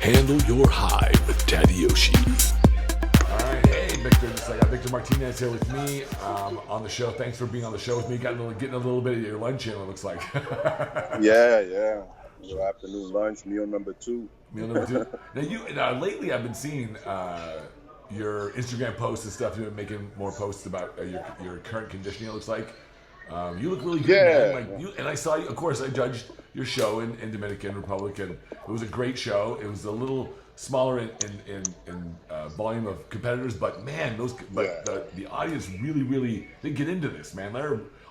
Handle your high with Tadayoshi. All right, hey, Victor. I got Victor Martinez here with me on the show. Thanks for being on the show with me. Getting a little bit of your lunch in, it looks like. Yeah. Little afternoon lunch, meal number two. Now, lately I've been seeing your Instagram posts and stuff. You've been making more posts about your current conditioning, it looks like. You look really good, man. And I saw you. Of course, I judged your show in Dominican Republic, and it was a great show. It was a little smaller in volume of competitors, but man, the audience really they get into this, man.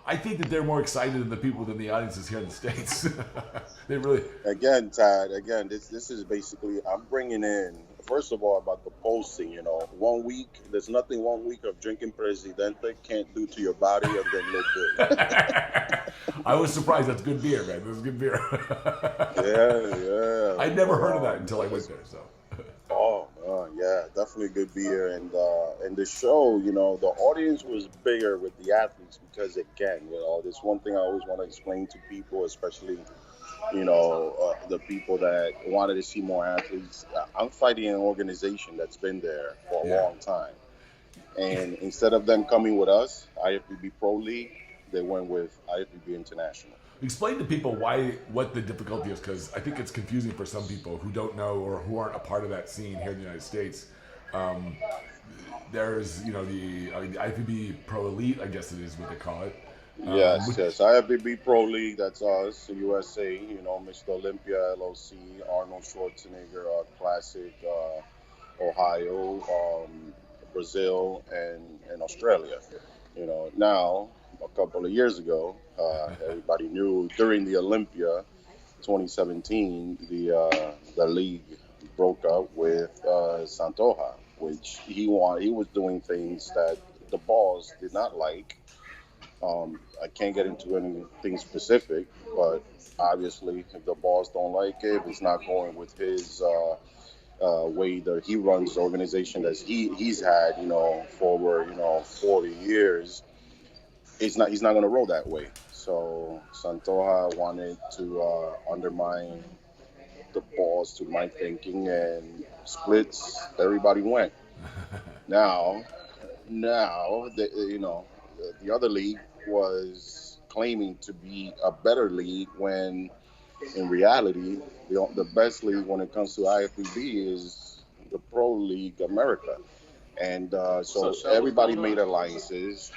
I think that they're more excited than the audiences here in the States. They really. Again, Tad. This is basically I'm bringing in. First of all, about the posting, there's nothing 1 week of drinking Presidente can't do to your body and then look good. I was surprised. That's good beer, man. This is good beer. Yeah. I'd never heard of that until I went there. So. Yeah, definitely good beer. And the show, the audience was bigger with the athletes because there's one thing I always want to explain to people, especially the people that wanted to see more athletes. I'm fighting an organization that's been there for a long time. And instead of them coming with us, IFBB ProLeague, they went with IFBB International. Explain to people what the difficulty is, because I think it's confusing for some people who don't know or who aren't a part of that scene here in the United States. There's, the IFBB Pro Elite, I guess it is what they call it. Yes. IFBB Pro League, that's us, USA, Mr. Olympia, LLC, Arnold Schwarzenegger, Classic, Ohio, Brazil, and Australia. Now, a couple of years ago, everybody knew during the Olympia 2017, the league broke up with Santoja, which he was doing things that the boss did not like. I can't get into anything specific, but obviously if the boss don't like it, if it's not going with his way that he runs the organization that he's had, for over 40 years, he's not going to roll that way. So Santoja wanted to undermine the boss, to my thinking, and splits. Everybody went. Now the other league was claiming to be a better league when in reality the best league when it comes to IFBB is the Pro League America. And so everybody made alliances,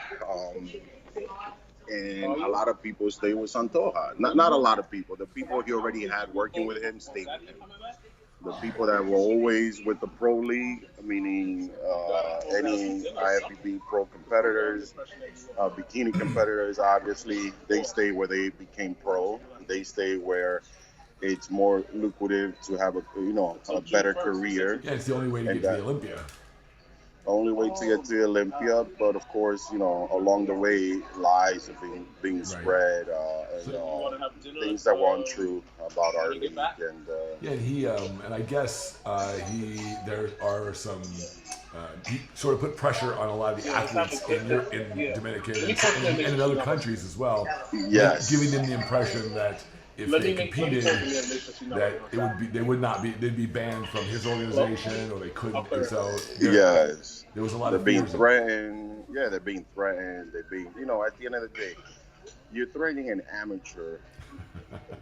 and a lot of people stay with Santoja. Not a lot of people. The people he already had working with him stayed with him. The people that were always with the Pro League, meaning any IFBB Pro competitors, bikini competitors, obviously, they stay where they became pro. They stay where it's more lucrative to have a better career. Yeah, it's the only way to get to the Olympia. Only way to get to the Olympia, but of course, along the way, lies are being spread, things that were untrue about our league. And he and I guess there are some. He sort of put pressure on a lot of the athletes in Dominican and in other countries as well. Yes, giving them the impression that if they competed, that they'd be banned from his organization, or they couldn't. And so there was a lot of being threatened. Yeah, they're being threatened. They're being, at the end of the day, you're threatening an amateur.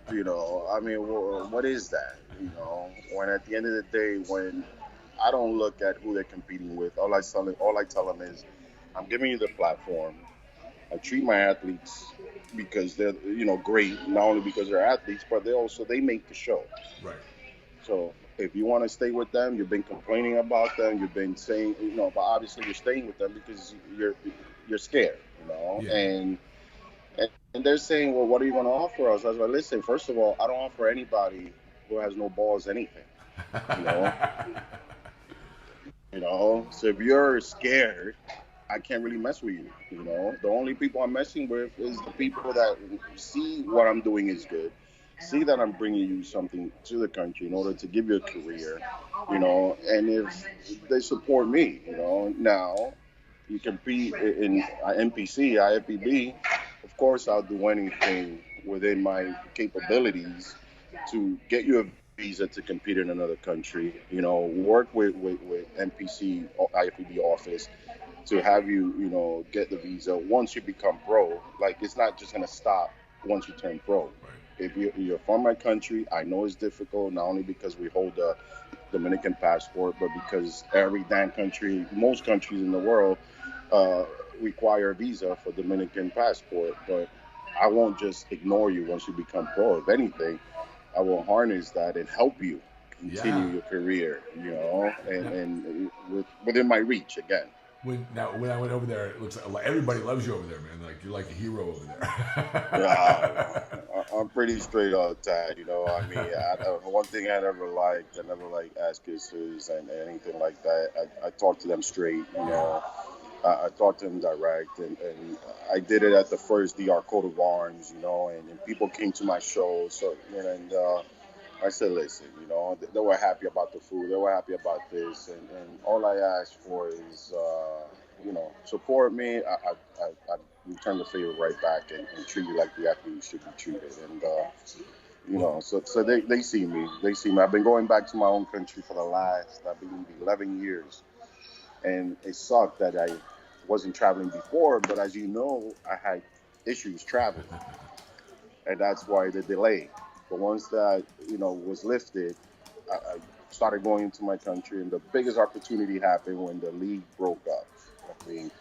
What is that? When at the end of the day, when I don't look at who they're competing with, all I tell them is, I'm giving you the platform. I treat my athletes because they're, great, not only because they're athletes, but they make the show. Right. So if you want to stay with them, you've been complaining about them, you've been saying, but obviously you're staying with them because you're scared, Yeah. And they're saying, well, what are you going to offer us? I was like, listen, first of all, I don't offer anybody who has no balls anything, So if you're scared, I can't really mess with you, The only people I'm messing with is the people that see what I'm doing is good, see that I'm bringing you something to the country in order to give you a career, and if they support me, Now, you compete in NPC, IFBB, course, I'll do anything within my capabilities to get you a visa to compete in another country. You know, work with NPC or IFBB office to have you, you know, get the visa once you become pro. Like, it's not just gonna stop once you turn pro. If you're from my country, I know it's difficult, not only because we hold a Dominican passport, but because every damn country, most countries in the world, uh, require a visa for Dominican passport. But I won't just ignore you once you become pro. If anything, I will harness that and help you continue your career, you know, and within my reach again. When I went over there, it looks like everybody loves you over there, man. Like, you're like a hero over there. I'm pretty straight up, Tad. You know, I mean, one thing I never liked ass kisses and anything like that. I talk to them straight, you know. I talked to them direct, and I did it at the first DR Coat of Arms, you know, and people came to my show, so, and I said, listen, you know, they were happy about the food, they were happy about this, and all I asked for is, you know, support me. I return the favor right back and treat you like the athlete should be treated, and you know, so they see me. I've been going back to my own country for the last, I believe, 11 years. And it sucked that I wasn't traveling before, but as you know, I had issues traveling. And that's why the delay. But once that, you know, was lifted, I started going into my country, and the biggest opportunity happened when the league broke up. I mean,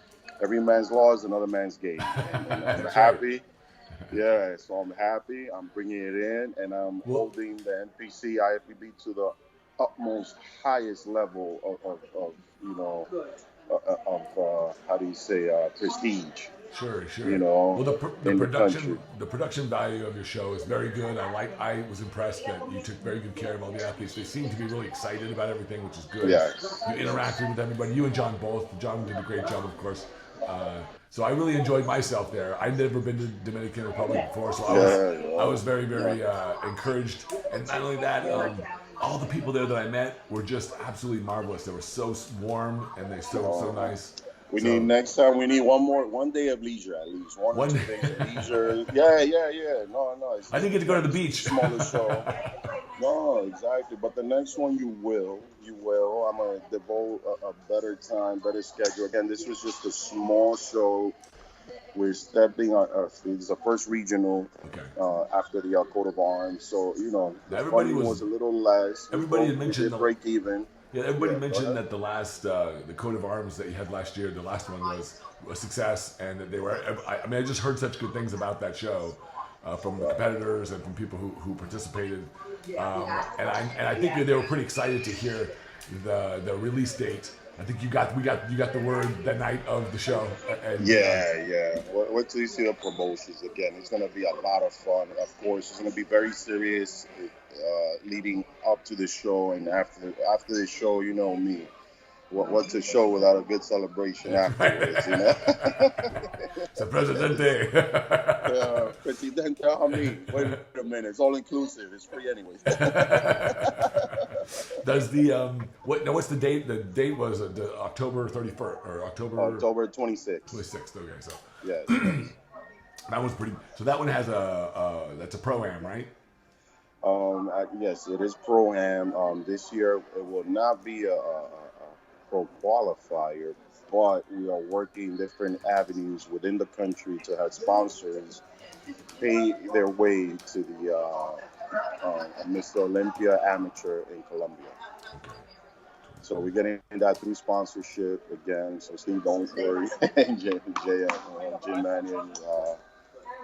every man's law is another man's game. And I'm happy. Yeah, so I'm happy. I'm bringing it in, and I'm holding the NPC IFBB to the utmost highest level of you know, how do you say, prestige. Sure. You know, well, the production value of your show is very good. I was impressed that you took very good care of all the athletes. They seem to be really excited about everything, which is good. Yes. You interacted with everybody. You and John both. John did a great job, of course. So I really enjoyed myself there. I'd never been to Dominican Republic before, so I was very, very encouraged. And not only that, all the people there that I met were just absolutely marvelous. They were so warm, and they're so nice. We need next time. We need one day of leisure at least. One or 2 days of leisure. Yeah. No. I didn't get to go to the beach. Smaller show. No, exactly. But the next one you will. I'm gonna devote a better time, better schedule. Again, this was just a small show. We're stepping on. It's the first regional after the Coat of Arms. So, you know, the funding was a little less. Everybody had mentioned break even. Yeah, everybody mentioned that the last, the coat of arms that you had last year, the last one was a success, and that they were. I just heard such good things about that show from the competitors and from people who participated, and I think they were pretty excited to hear the release date. I think we got the word the night of the show. And, Wait till you see the promotions again. It's going to be a lot of fun. Of course, it's going to be very serious leading up to the show, and after the show, you know me. What's a show without a good celebration afterwards, you know? It's a Presidente. Presidente, I mean, wait a minute. It's all inclusive. It's free anyways. Does the what's the date? The date was October 31st or October 26th. 26th. Okay, so yes. That one's pretty. So that one has that's a pro-am, right? Yes, it is pro-am. This year it will not be a pro qualifier, but we are working different avenues within the country to have sponsors pay their way to the Mr. Olympia Amateur in Colombia. So we're getting that through sponsorship again. So Steve, don't worry, Jim Mannion.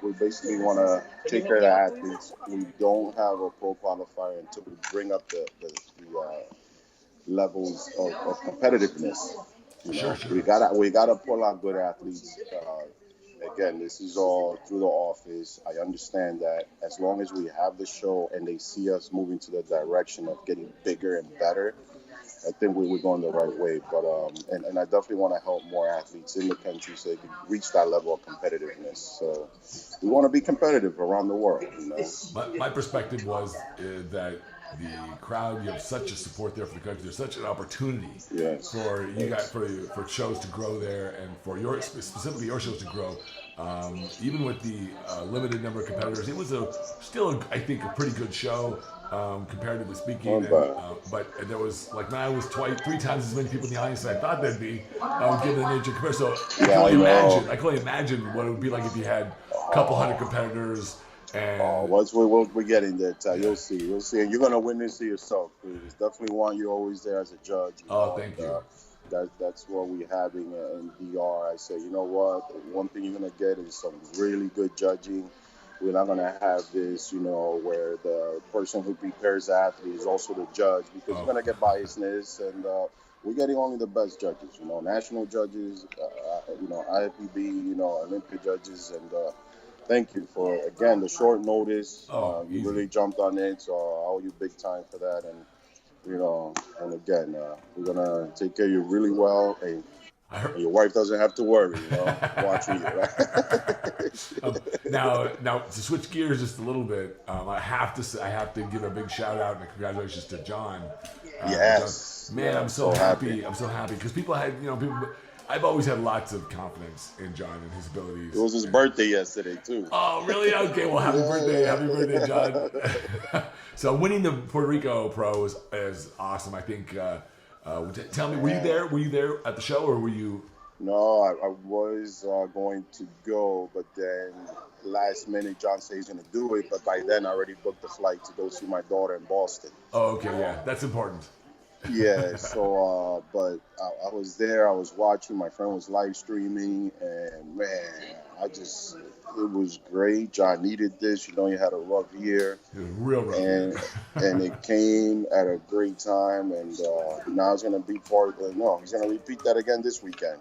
We basically want to take care of the athletes. We don't have a pro qualifier until we bring up the levels of competitiveness. Sure. We gotta pull out good athletes. Again, this is all through the office. I understand that as long as we have the show and they see us moving to the direction of getting bigger and better, I think we're going the right way. But and I definitely want to help more athletes in the country so they can reach that level of competitiveness. So we want to be competitive around the world. You know? My perspective was that the crowd, you have such a support there for the country. There's such an opportunity for you guys, for shows to grow there, and for specifically your shows to grow. Even with the limited number of competitors, it was still I think a pretty good show. comparatively speaking. But there was like now was 3 times as many people in the audience as I thought there'd be, given the nature of comparison. So I can only imagine what it would be like if you had a couple hundred competitors. And we're getting there, Ty. You'll see, and you're gonna witness it yourself. It's definitely one you're always there as a judge. Thank you. That's what we're having in DR. I say, you know what? One thing you're gonna get is some really good judging. We're not gonna have this, where the person who prepares the athlete is also the judge, because you're gonna get biasness, and we're getting only the best judges. National judges, IFBB, Olympia judges, and. Thank you for, again, the short notice. You really jumped on it, so I owe you big time for that. And again, we're going to take care of you really well. And your wife doesn't have to worry, watching you. Now, to switch gears just a little bit, I have to give a big shout out and congratulations to John. Yes. John, man, I'm so happy. I'm so happy because people had, I've always had lots of confidence in John and his abilities. It was his birthday yesterday, too. Oh, really? Okay, well, happy birthday, John. So winning the Puerto Rico Pro is awesome. I think, tell me, were you there at the show, or were you? No, I was going to go, but then last minute, John said he's going to do it, but by then I already booked the flight to go see my daughter in Boston. Oh, okay, yeah, that's important. Yeah, so, but I was there, I was watching, my friend was live streaming, and man, it was great. John needed this, he had a rough year. It was real rough. And it came at a great time, and now it's going to be he's going to repeat that again this weekend.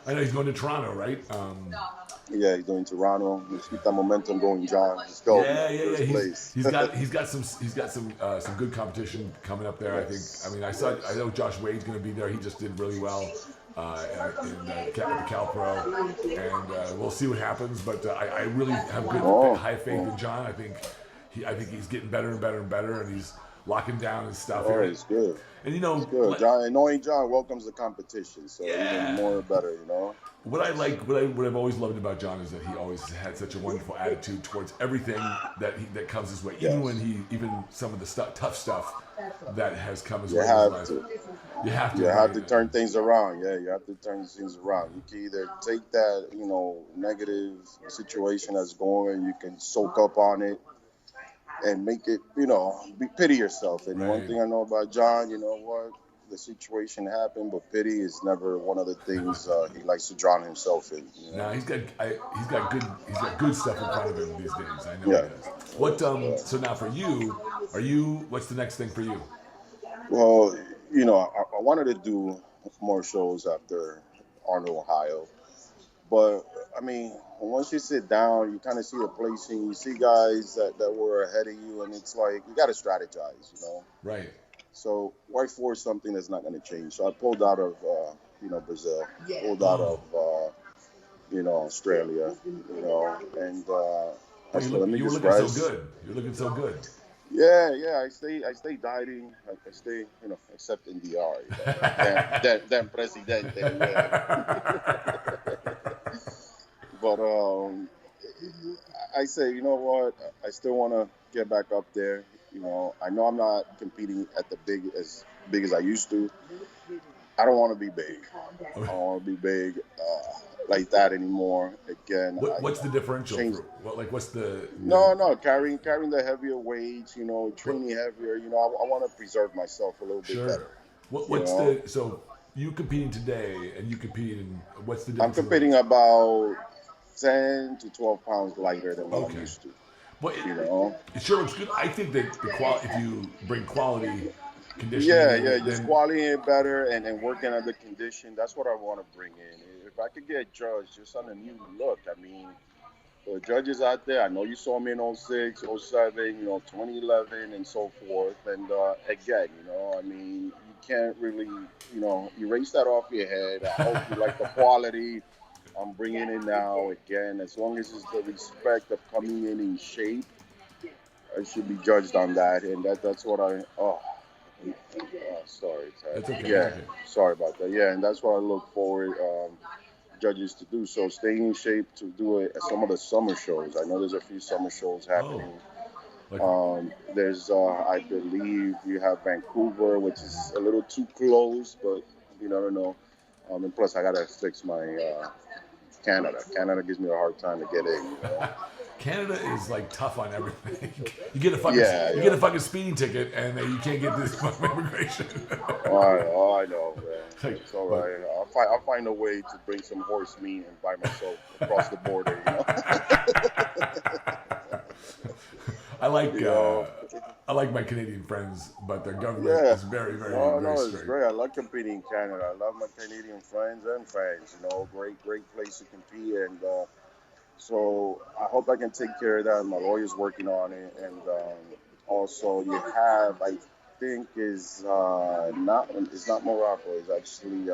I know he's going to Toronto, right? Yeah, he's doing Toronto. Let's keep that momentum going, John. Let's go. Yeah. He's got some good competition coming up there. Yes. I know Josh Wade's going to be there. He just did really well in the Cal Pro, and we'll see what happens. But I really have high faith in John. I think he's getting better and better and better, and he's locking down his stuff. Oh, he's good. And it's good. John, and knowing John welcomes the competition, so even more better, What I've always loved about John is that he always had such a wonderful attitude towards everything that comes his way, even some of the tough stuff that has come his way. You have to turn things around. Yeah, you have to turn things around. You can either take that, negative situation that's going, you can soak up on it and make it, pity yourself. And one thing I know about John, the situation happened, but pity is never one of the things he likes to drown himself in. No, he's got good stuff in front of him these days. I know he does. So now for you, what's the next thing for you? Well, I wanted to do more shows after Arnold, Ohio, but once you sit down, you kind of see the placing, you see guys that were ahead of you, and it's like you got to strategize, Right. So why force something that's not going to change? So I pulled out of, Brazil, pulled out of, Australia, and you were looking so good. You're looking so good. Yeah. I stay dieting. I stay, except in DR. Damn presidente. But I say, you know what? I still want to get back up there. I know I'm not competing at as big as I used to. I don't want to be big. I don't want to be big like that anymore. Again, what's the differential? What's the? No. Carrying the heavier weights. Training heavier. I want to preserve myself a little bit better. So you competing today and you competing in what's the difference? I'm competing about 10 to 12 pounds lighter than what I'm used to. But it sure looks good. I think that if you bring quality conditioning, just quality it better and working on the condition. That's what I want to bring in. If I could get judged just on a new look, the judges out there, I know you saw me in 06, 07, 2011, and so forth. And again, you can't really, erase that off your head. I hope you like the quality I'm bringing in now. Again, as long as it's the respect of coming in shape, I should be judged on that. And that's what sorry. That's okay. Yeah, sorry about that. Yeah, and that's what I look forward judges to do. So staying in shape to do it at some of the summer shows. I know there's a few summer shows happening. Like, There's, I believe you have Vancouver, which is a little too close, but you never know. And plus, I gotta fix my Canada. Canada gives me a hard time to get in. You know? Canada is like tough on everything. You get a fucking Yeah. get a fucking speeding ticket, and you can't get this fucking immigration. I know, man. Like, It's all right. I'll find a way to bring some horse meat and buy myself across the border. You know. I like You know? I like my Canadian friends, but their government is very, very, very it's strict. great. I love competing in Canada. I love my Canadian friends and fans. You know, great place to compete, and so I hope I can take care of that. My lawyer's working on it, and also you have, I think, it's not Morocco. It's actually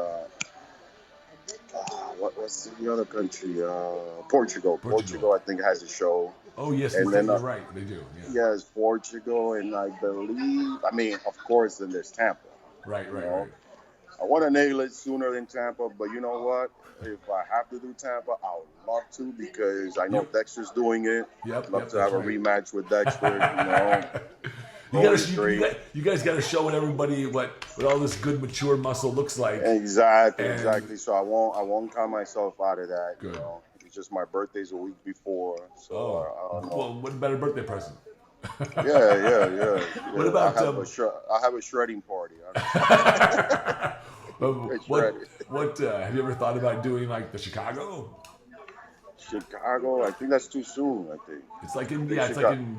what's the other country? Portugal. Portugal, I think, has a show. Oh yes, And then, you're right. They do. Yeah. Yes, Portugal, and I believe. I mean, of course, then there's Tampa. Right. I want to nail it sooner than Tampa, but you know what? If I have to do Tampa, I would love to, because I know Dexter's doing it. Love to have a rematch with Dexter. You know, you guys got to show everybody what all this good mature muscle looks like. Exactly. So I won't count myself out of that. Good. You know, it's just my birthday's a week before, so I don't know. Well, what better birthday present? Yeah. What about I have a shredding party. What have you ever thought about doing, like the Chicago? Chicago, I think that's too soon. I think it's like in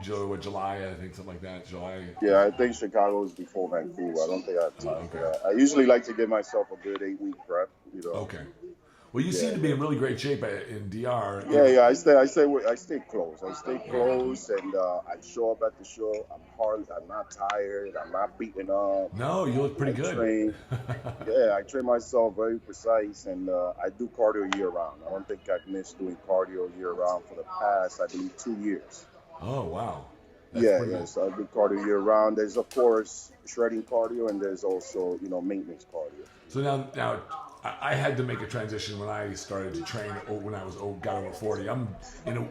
July, I think, something like that. July. Yeah, I think Chicago is before Vancouver. I don't think I have time for that. I usually like to give myself a good 8-week prep. You know. Okay. Well, you seem to be in really great shape in DR. Yeah. I stay close. And I show up at the show. I'm not tired. I'm not beaten up. No, you look pretty good. I train myself very precise, and I do cardio year round. I don't think I've missed doing cardio year round for the past, I believe, 2 years. Oh wow. So I do cardio year round. There's, of course, shredding cardio, and there's also, maintenance cardio. So now I had to make a transition when I started to train when I got over 40. I'm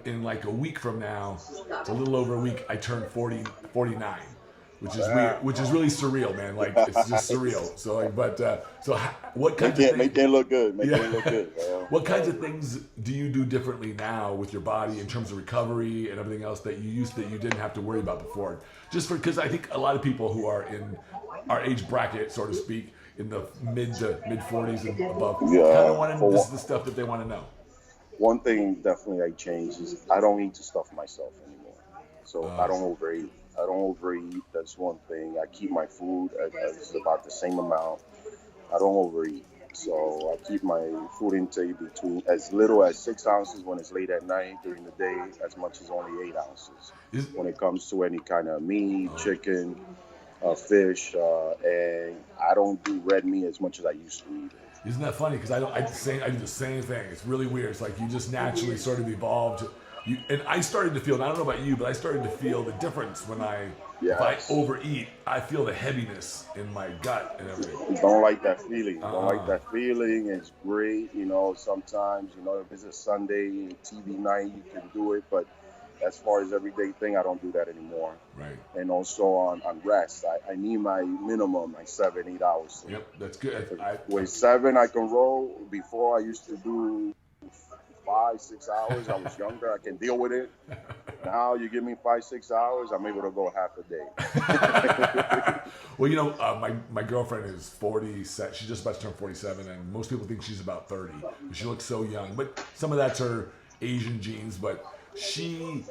in like a week from now, it's a little over a week, I turned 49, which is weird, which is really surreal, man. Like, it's just surreal. So what kinds of things? Make it look good. What kinds of things do you do differently now with your body in terms of recovery and everything else that you didn't have to worry about before? Because I think a lot of people who are in our age bracket, so to speak, in the mid 40s and above, kind of want to. This is the stuff that they want to know. One thing definitely I changed is I don't eat to stuff myself anymore. So I don't overeat. That's one thing. I keep my food at about the same amount. I don't overeat. So I keep my food intake between as little as 6 ounces when it's late at night, during the day, as much as only 8 ounces. When it comes to any kind of meat, chicken, fish, and I don't do red meat as much as I used to eat. Isn't that funny? Because I do the same thing. It's really weird. It's like you just naturally sort of evolved. And I started to feel, and I don't know about you, but I started to feel the difference when if I overeat, I feel the heaviness in my gut and everything. Don't like that feeling. Don't like that feeling. It's great, sometimes, if it's a Sunday TV night, you can do it, but as far as everyday thing, I don't do that anymore. Right. And also on rest, I need my minimum, 7-8 hours. Yep, that's good. With 7, I can roll. Before, I used to do 5-6 hours. I was younger. I can deal with it. Now you give me 5-6 hours, I'm able to go half a day. Well, my girlfriend is 40. She's just about to turn 47, and most people think she's about 30. She looks so young, but some of that's her Asian genes. But she's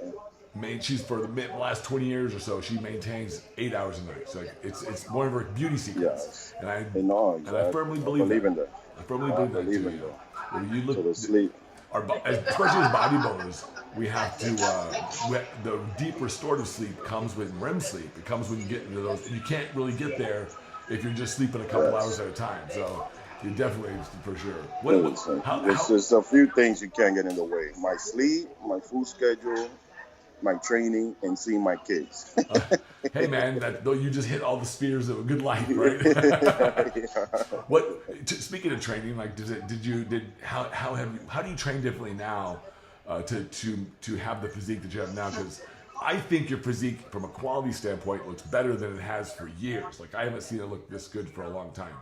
for the last 20 years or so, she maintains 8 hours a night. So it's one of her beauty secrets. Yes. And I firmly believe that. I firmly believe that too. When you look, sleep. Especially as bodybuilders, we have to. The deep restorative sleep comes with REM sleep. It comes when you get into those. You can't really get there if you're just sleeping a couple hours at a time. So you definitely, for sure. There's just a few things you can't get in the way. My sleep, my food schedule, my training, and seeing my kids. Hey man, you just hit all the spears of a good life, right? Speaking of training, like, how do you train differently now to have the physique that you have now? Because I think your physique, from a quality standpoint, looks better than it has for years. Like, I haven't seen it look this good for a long time.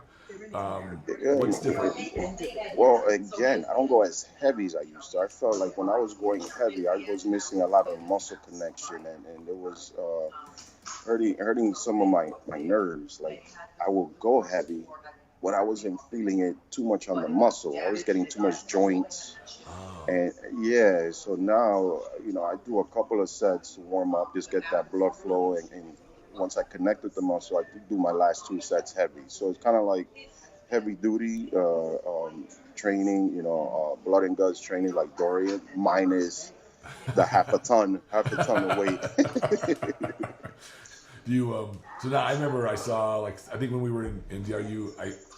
What's different? Well, again, I don't go as heavy as I used to. I felt like when I was going heavy, I was missing a lot of muscle connection, and it was hurting some of my nerves. Like, I will go heavy, but I wasn't feeling it too much on the muscle. I was getting too much joints. Oh. And yeah, so now, I do a couple of sets to warm up, just get that blood flow. And once I connect with the muscle, I do my last 2 sets heavy. So it's kind of like heavy duty training, blood and guts training like Dorian, minus the half a ton of weight. Do you so now I remember I saw, like, I think when we were in DRU,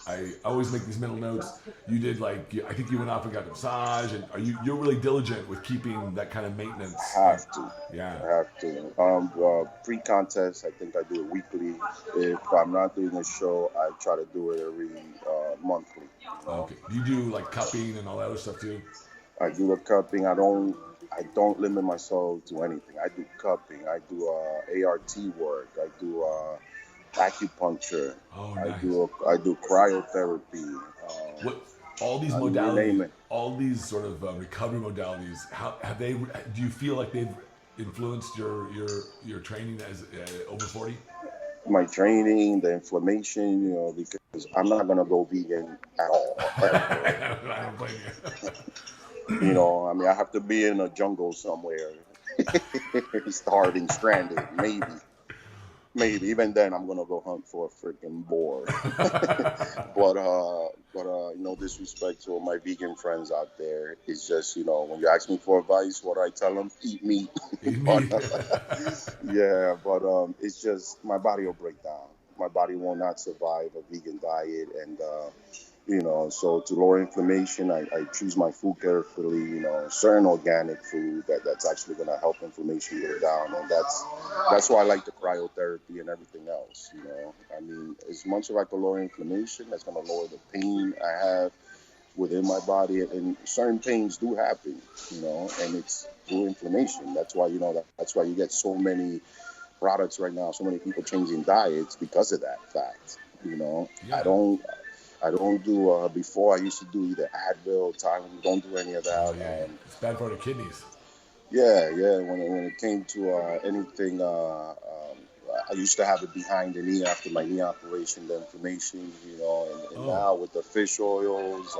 I always make these mental notes. You did, like, I think you went off and got a massage, and you're really diligent with keeping that kind of maintenance. Have to. Yeah. I have to. Pre-contest, I think I do it weekly. If I'm not doing a show, I try to do it every monthly. Okay. Do you do, like, cupping and all that other stuff too? I do the cupping. I don't limit myself to anything. I do cupping. I do ART work. I do acupuncture. Oh, nice. I do cryotherapy. What all these modalities, all these sort of recovery modalities? How have they? Do you feel like they've influenced your training as over 40? My training, the inflammation, because I'm not gonna go vegan at all. I don't blame you. I mean, I have to be in a jungle somewhere, starving, stranded, maybe. Even then, I'm gonna go hunt for a freaking boar. but no disrespect to all my vegan friends out there. It's just, when you ask me for advice, what I tell them, eat meat. Yeah, but it's just my body will break down. My body will not survive a vegan diet, and so to lower inflammation, I choose my food carefully. Certain organic food that's actually going to help inflammation go down, and that's why I like the cryotherapy and everything else. I mean, as much as I can lower inflammation, that's going to lower the pain I have within my body, and certain pains do happen, and it's through inflammation. That's why that's why you get so many products right now, so many people changing diets because of that fact. Yeah. I don't do, before I used to do either Advil, Tylenol, don't do any of that. Oh, yeah. It's bad for the kidneys. Yeah. When it came to anything, I used to have it behind the knee after my knee operation, the inflammation, and now with the fish oils,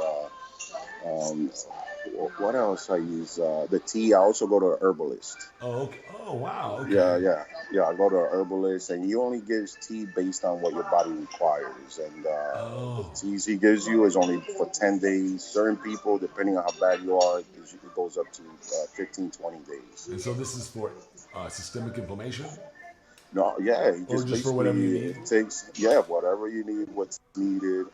what else I use? The tea. I also go to a herbalist. Oh, okay. Oh, wow. Okay. Yeah. I go to a herbalist, and he only gives tea based on what your body requires. And the teas he gives you is only for 10 days. Certain people, depending on how bad you are, it goes up to 15, 20 days. And so this is for systemic inflammation? No, yeah. Or just for whatever you need? It takes, whatever you need, what's needed.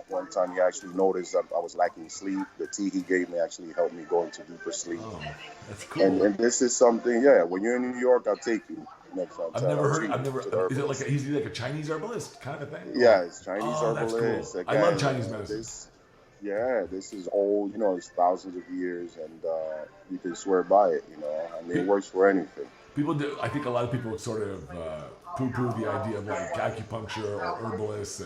One time he actually noticed that I was lacking sleep. The tea he gave me actually helped me go into deeper sleep. Oh, that's cool. And this is something, when you're in New York, I'll take you next time. Is it like he's like a Chinese herbalist kind of thing? Yeah, it's Chinese herbalist. That's cool. Again, I love Chinese medicine. This is old, it's thousands of years, and you can swear by it, I mean, it works for anything. People do. I think a lot of people sort of poo-poo the idea of like acupuncture or herbalists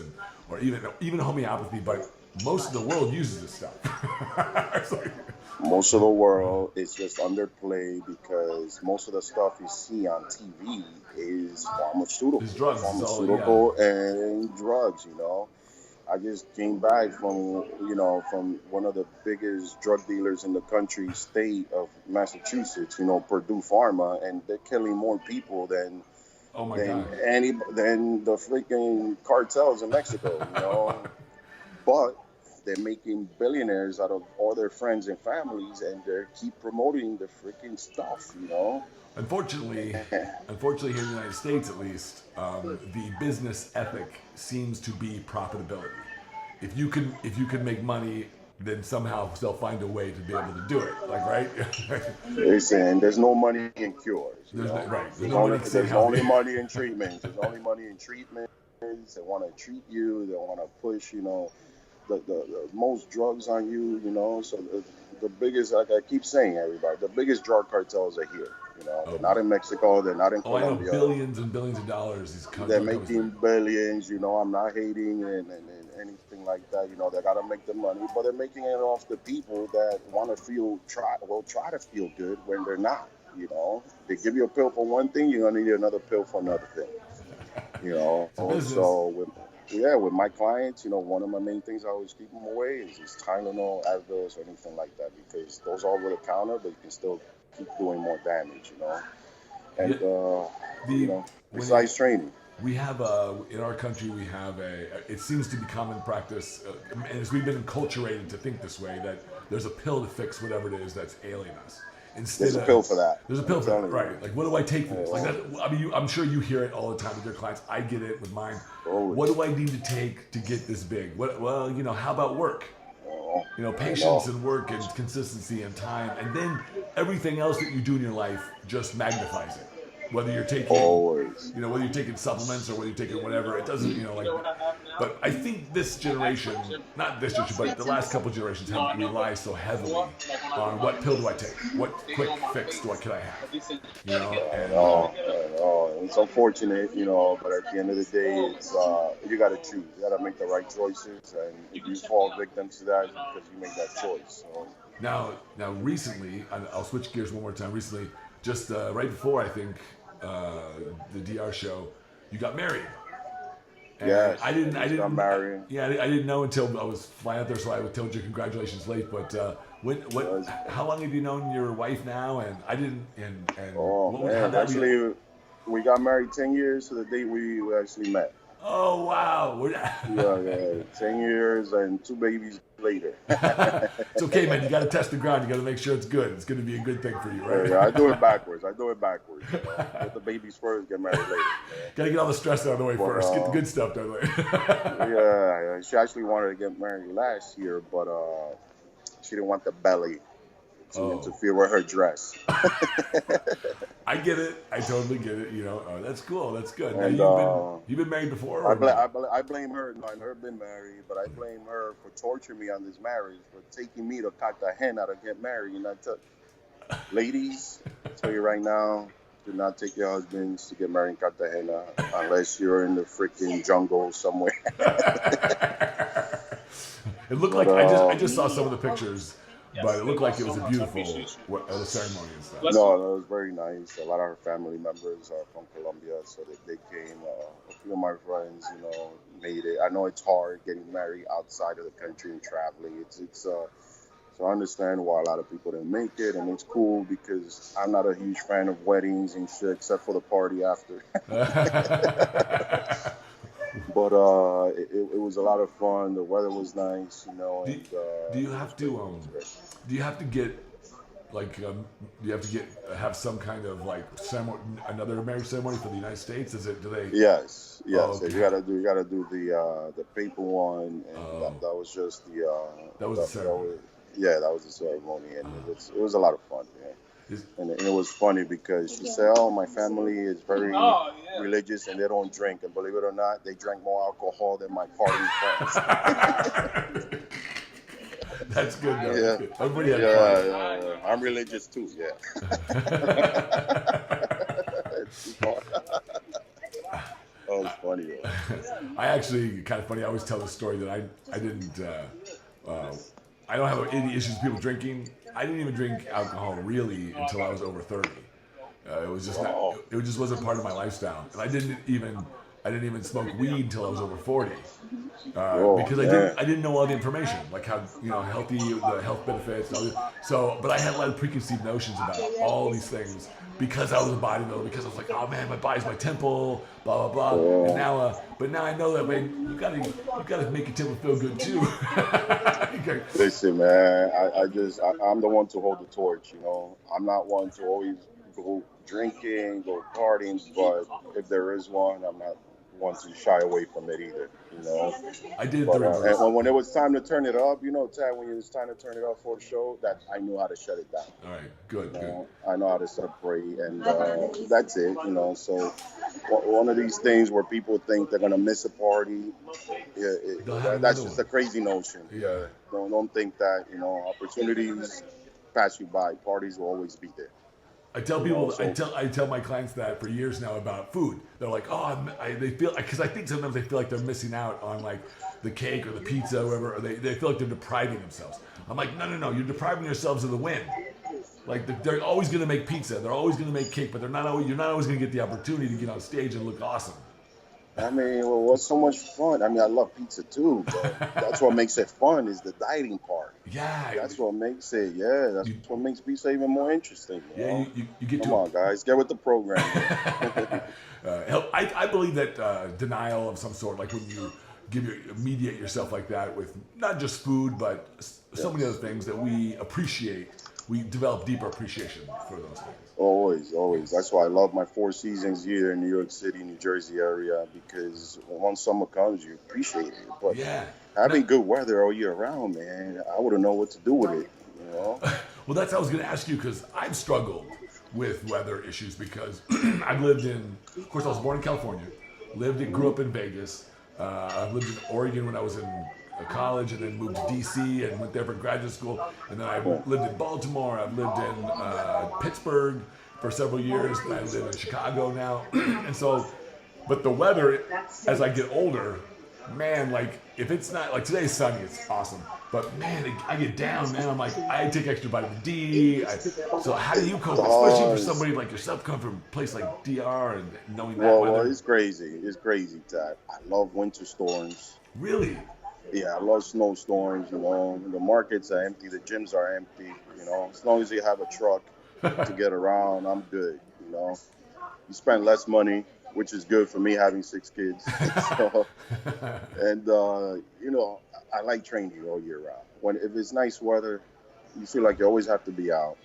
or even homeopathy, but most of the world uses this stuff. Most of the world is just underplayed because most of the stuff you see on TV is pharmaceutical. It's drugs. And drugs, I just came back from one of the biggest drug dealers in the country, state of Massachusetts, Purdue Pharma, and they're killing more people than the freaking cartels in Mexico, But they're making billionaires out of all their friends and families, and they keep promoting the freaking stuff, Unfortunately, here in the United States, at least, the business ethic seems to be profitability. If you can make money, then somehow they'll find a way to be able to do it. Like, right? Listen, there's no money in cures. There's only money in treatments. There's only money in treatments. They want to treat you. They want to push, the most drugs on you, So the biggest, like I keep saying, everybody, the biggest drug cartels are here. You know, they're not in Mexico, they're not in Colombia. I know billions and billions of dollars. They're making billions. You know, I'm not hating and anything like that. You know, they gotta make the money, but they're making it off the people that want to try to feel good when they're not. You know, they give you a pill for one thing, you're gonna need another pill for another thing. You know, so with my clients, you know, one of my main things I always keep them away is Tylenol, Advil, or anything like that, because those are over the counter, but you can still keep doing more damage, you know. And you know, besides training, we have in our country we have it seems to be common practice, and as we've been enculturated to think this way, that there's a pill to fix whatever it is that's ailing us. There's a pill for that. There's a pill for that, right? Like, what do I take for this? Like that. I mean, I'm sure you hear it all the time with your clients. I get it with mine. What do I need to take to get this big? Well, you know, how about work? You know, patience and work and consistency and time, and then everything else that you do in your life just magnifies it. Whether you're taking, you know, whether you're taking supplements or whether you're taking whatever, it doesn't, you know, like. But I think this generation, not this generation, but the last couple of generations have relied so heavily on what pill do I take, what quick fix can I have, you know. And it's unfortunate, you know, but at the end of the day, it's you got to choose. You got to make the right choices, and if you fall victim to that, it's because you make that choice. So. Now, recently, I'll switch gears one more time. Recently, just right before I think the DR show, you got married. And yes, I didn't marry. Yeah, I didn't know until I was flying out there, so I told you congratulations late. But how long have you known your wife now? And I didn't. Actually, we got married 10 years to the date we actually met. Oh wow! Yeah, 10 years and 2 babies later. It's okay, man. You got to test the ground. You got to make sure it's good. It's going to be a good thing for you, right? Yeah, I do it backwards. You know? Get the babies first, get married later. Got to get all the stress out of the way first. Get the good stuff out of the way. Yeah, she actually wanted to get married last year, but she didn't want the belly to interfere with her dress. I get it. I totally get it. You know, that's cool. That's good. And, now, you've been married before? I blame her. No, I've never been married, but I blame her for torturing me on this marriage, for taking me to Cartagena to get married. And I tell ladies, I tell you right now, do not take your husbands to get married in Cartagena unless you're in the freaking jungle somewhere. It looked like I just saw some of the pictures. But it looked like it was a beautiful ceremony and stuff. No, it was very nice. A lot of her family members are from Colombia, so they came. A few of my friends, you know, made it. I know it's hard getting married outside of the country and traveling. So I understand why a lot of people didn't make it, and it's cool because I'm not a huge fan of weddings and shit, except for the party after. But it was a lot of fun. The weather was nice, you know. Do you have to get like have some kind of like another marriage ceremony for the United States? Do they? Yes. Oh, okay. You gotta do the paper one, and that was just that was the ceremony. That was the ceremony, and it was a lot of fun. Yeah. And it was funny because she said, "Oh, my family is very religious and they don't drink." And believe it or not, they drank more alcohol than my party friends. That's good, though. Yeah. Good. Everybody had fun. Yeah. I'm religious too. Yeah. Oh, it's funny. Though. I actually kind of funny. I always tell the story that I didn't. I don't have any issues with people drinking. I didn't even drink alcohol really until I was over 30. It was just it just wasn't part of my lifestyle, and I didn't even smoke weed until I was over 40 because I didn't know all the information, like how healthy, the health benefits. But I had a lot of preconceived notions about all these things because I was a bodybuilder. Because I was like, oh man, my body's my temple, blah blah blah. And now, but now I know that man, you gotta make your temple feel good too. Listen, man, I'm the one to hold the torch. You know, I'm not one to always go drinking, go partying, but if there is one, I'm not one to shy away from it either, you know. I did. And when it was time to turn it up, you know, Tad, when it was time to turn it up for a show, that I knew how to shut it down. All right, good. I know how to separate, and that's it, you know. So one of these things where people think they're gonna miss a party, that's just a crazy notion. Yeah. Don't think that, you know, opportunities pass you by. Parties will always be there. I tell people, I tell my clients that for years now about food. They're like, oh, they feel, because I think sometimes they feel like they're missing out on like the cake or the pizza or whatever, or they feel like they're depriving themselves. I'm like, no, you're depriving yourselves of the win. Like they're always going to make pizza, they're always going to make cake, but you're not always going to get the opportunity to get on stage and look awesome. I mean, well, what's so much fun? I mean, I love pizza too, but that's what makes it fun is the dieting part. Yeah. That's what makes it, that's what makes pizza even more interesting. You get Come on, guys, get with the program. I believe that denial of some sort, like when you mediate yourself like that with not just food, but so many other things that we appreciate, we develop deeper appreciation for those things. Always. That's why I love my 4 seasons here in New York City, New Jersey area, because once summer comes, you appreciate it. But having good weather all year round, man, I wouldn't know what to do with it, you know? Well, that's what I was going to ask you, because I've struggled with weather issues because I've lived in, of course, I was born in California, grew up in Vegas. I lived in Oregon when I was in college, and then moved to DC and went there for graduate school. And then I lived in Baltimore. I've lived in Pittsburgh for several years. And I live in Chicago now. And so, but the weather, as I get older, man, like if it's not, like today's sunny, it's awesome. But man, I get down, man. I'm like, I take extra vitamin D. So how do you cope, especially for somebody like yourself, come from a place like DR and knowing that weather? Well, it's crazy, Tad. I love winter storms. Really? Yeah, I love snowstorms, you know. The markets are empty, the gyms are empty, you know. As long as you have a truck to get around, I'm good, you know. You spend less money, which is good for me having 6 kids. So, and, you know, I like training all year round. If it's nice weather, you feel like you always have to be out.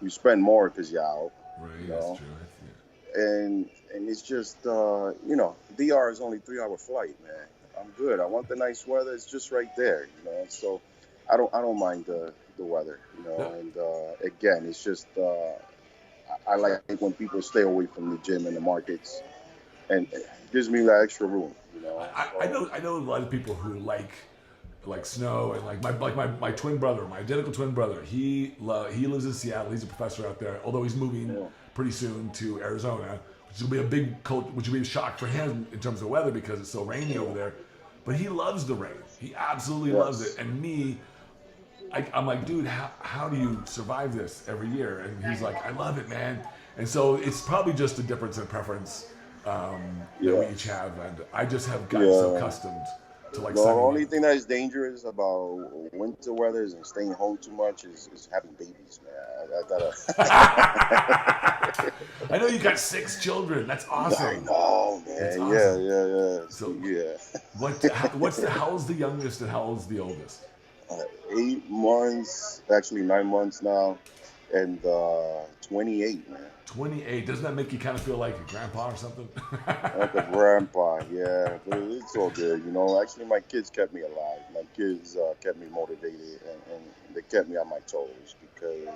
You spend more because you're out. Right, you know? That's true. And it's just, you know, DR is only 3-hour flight, man. I'm good. I want the nice weather. It's just right there, you know. So I don't mind the weather, you know. And again, it's just I like when people stay away from the gym and the markets, and it gives me that extra room, you know. I know a lot of people who like snow, and like my twin brother, my identical twin brother. He lives in Seattle. He's a professor out there, although he's moving pretty soon to Arizona, which will be a big which will be a shock for him in terms of weather because it's so rainy over there. But he loves the rain. He absolutely loves it. And me, I'm like, dude, how do you survive this every year? And he's like, I love it, man. And so it's probably just a difference in preference that we each have. And I just have gotten so accustomed to like. The only thing that is dangerous about winter weather and staying home too much is having babies, man. I know you got 6 children. That's awesome. I know, man. Awesome. So, how old's the youngest and how old's the oldest? 8 months, actually 9 months now, and 28, man. 28. Doesn't that make you kind of feel like a grandpa or something? Like a grandpa, yeah. But it's all good, you know. Actually, my kids kept me alive. My kids kept me motivated, and they kept me on my toes because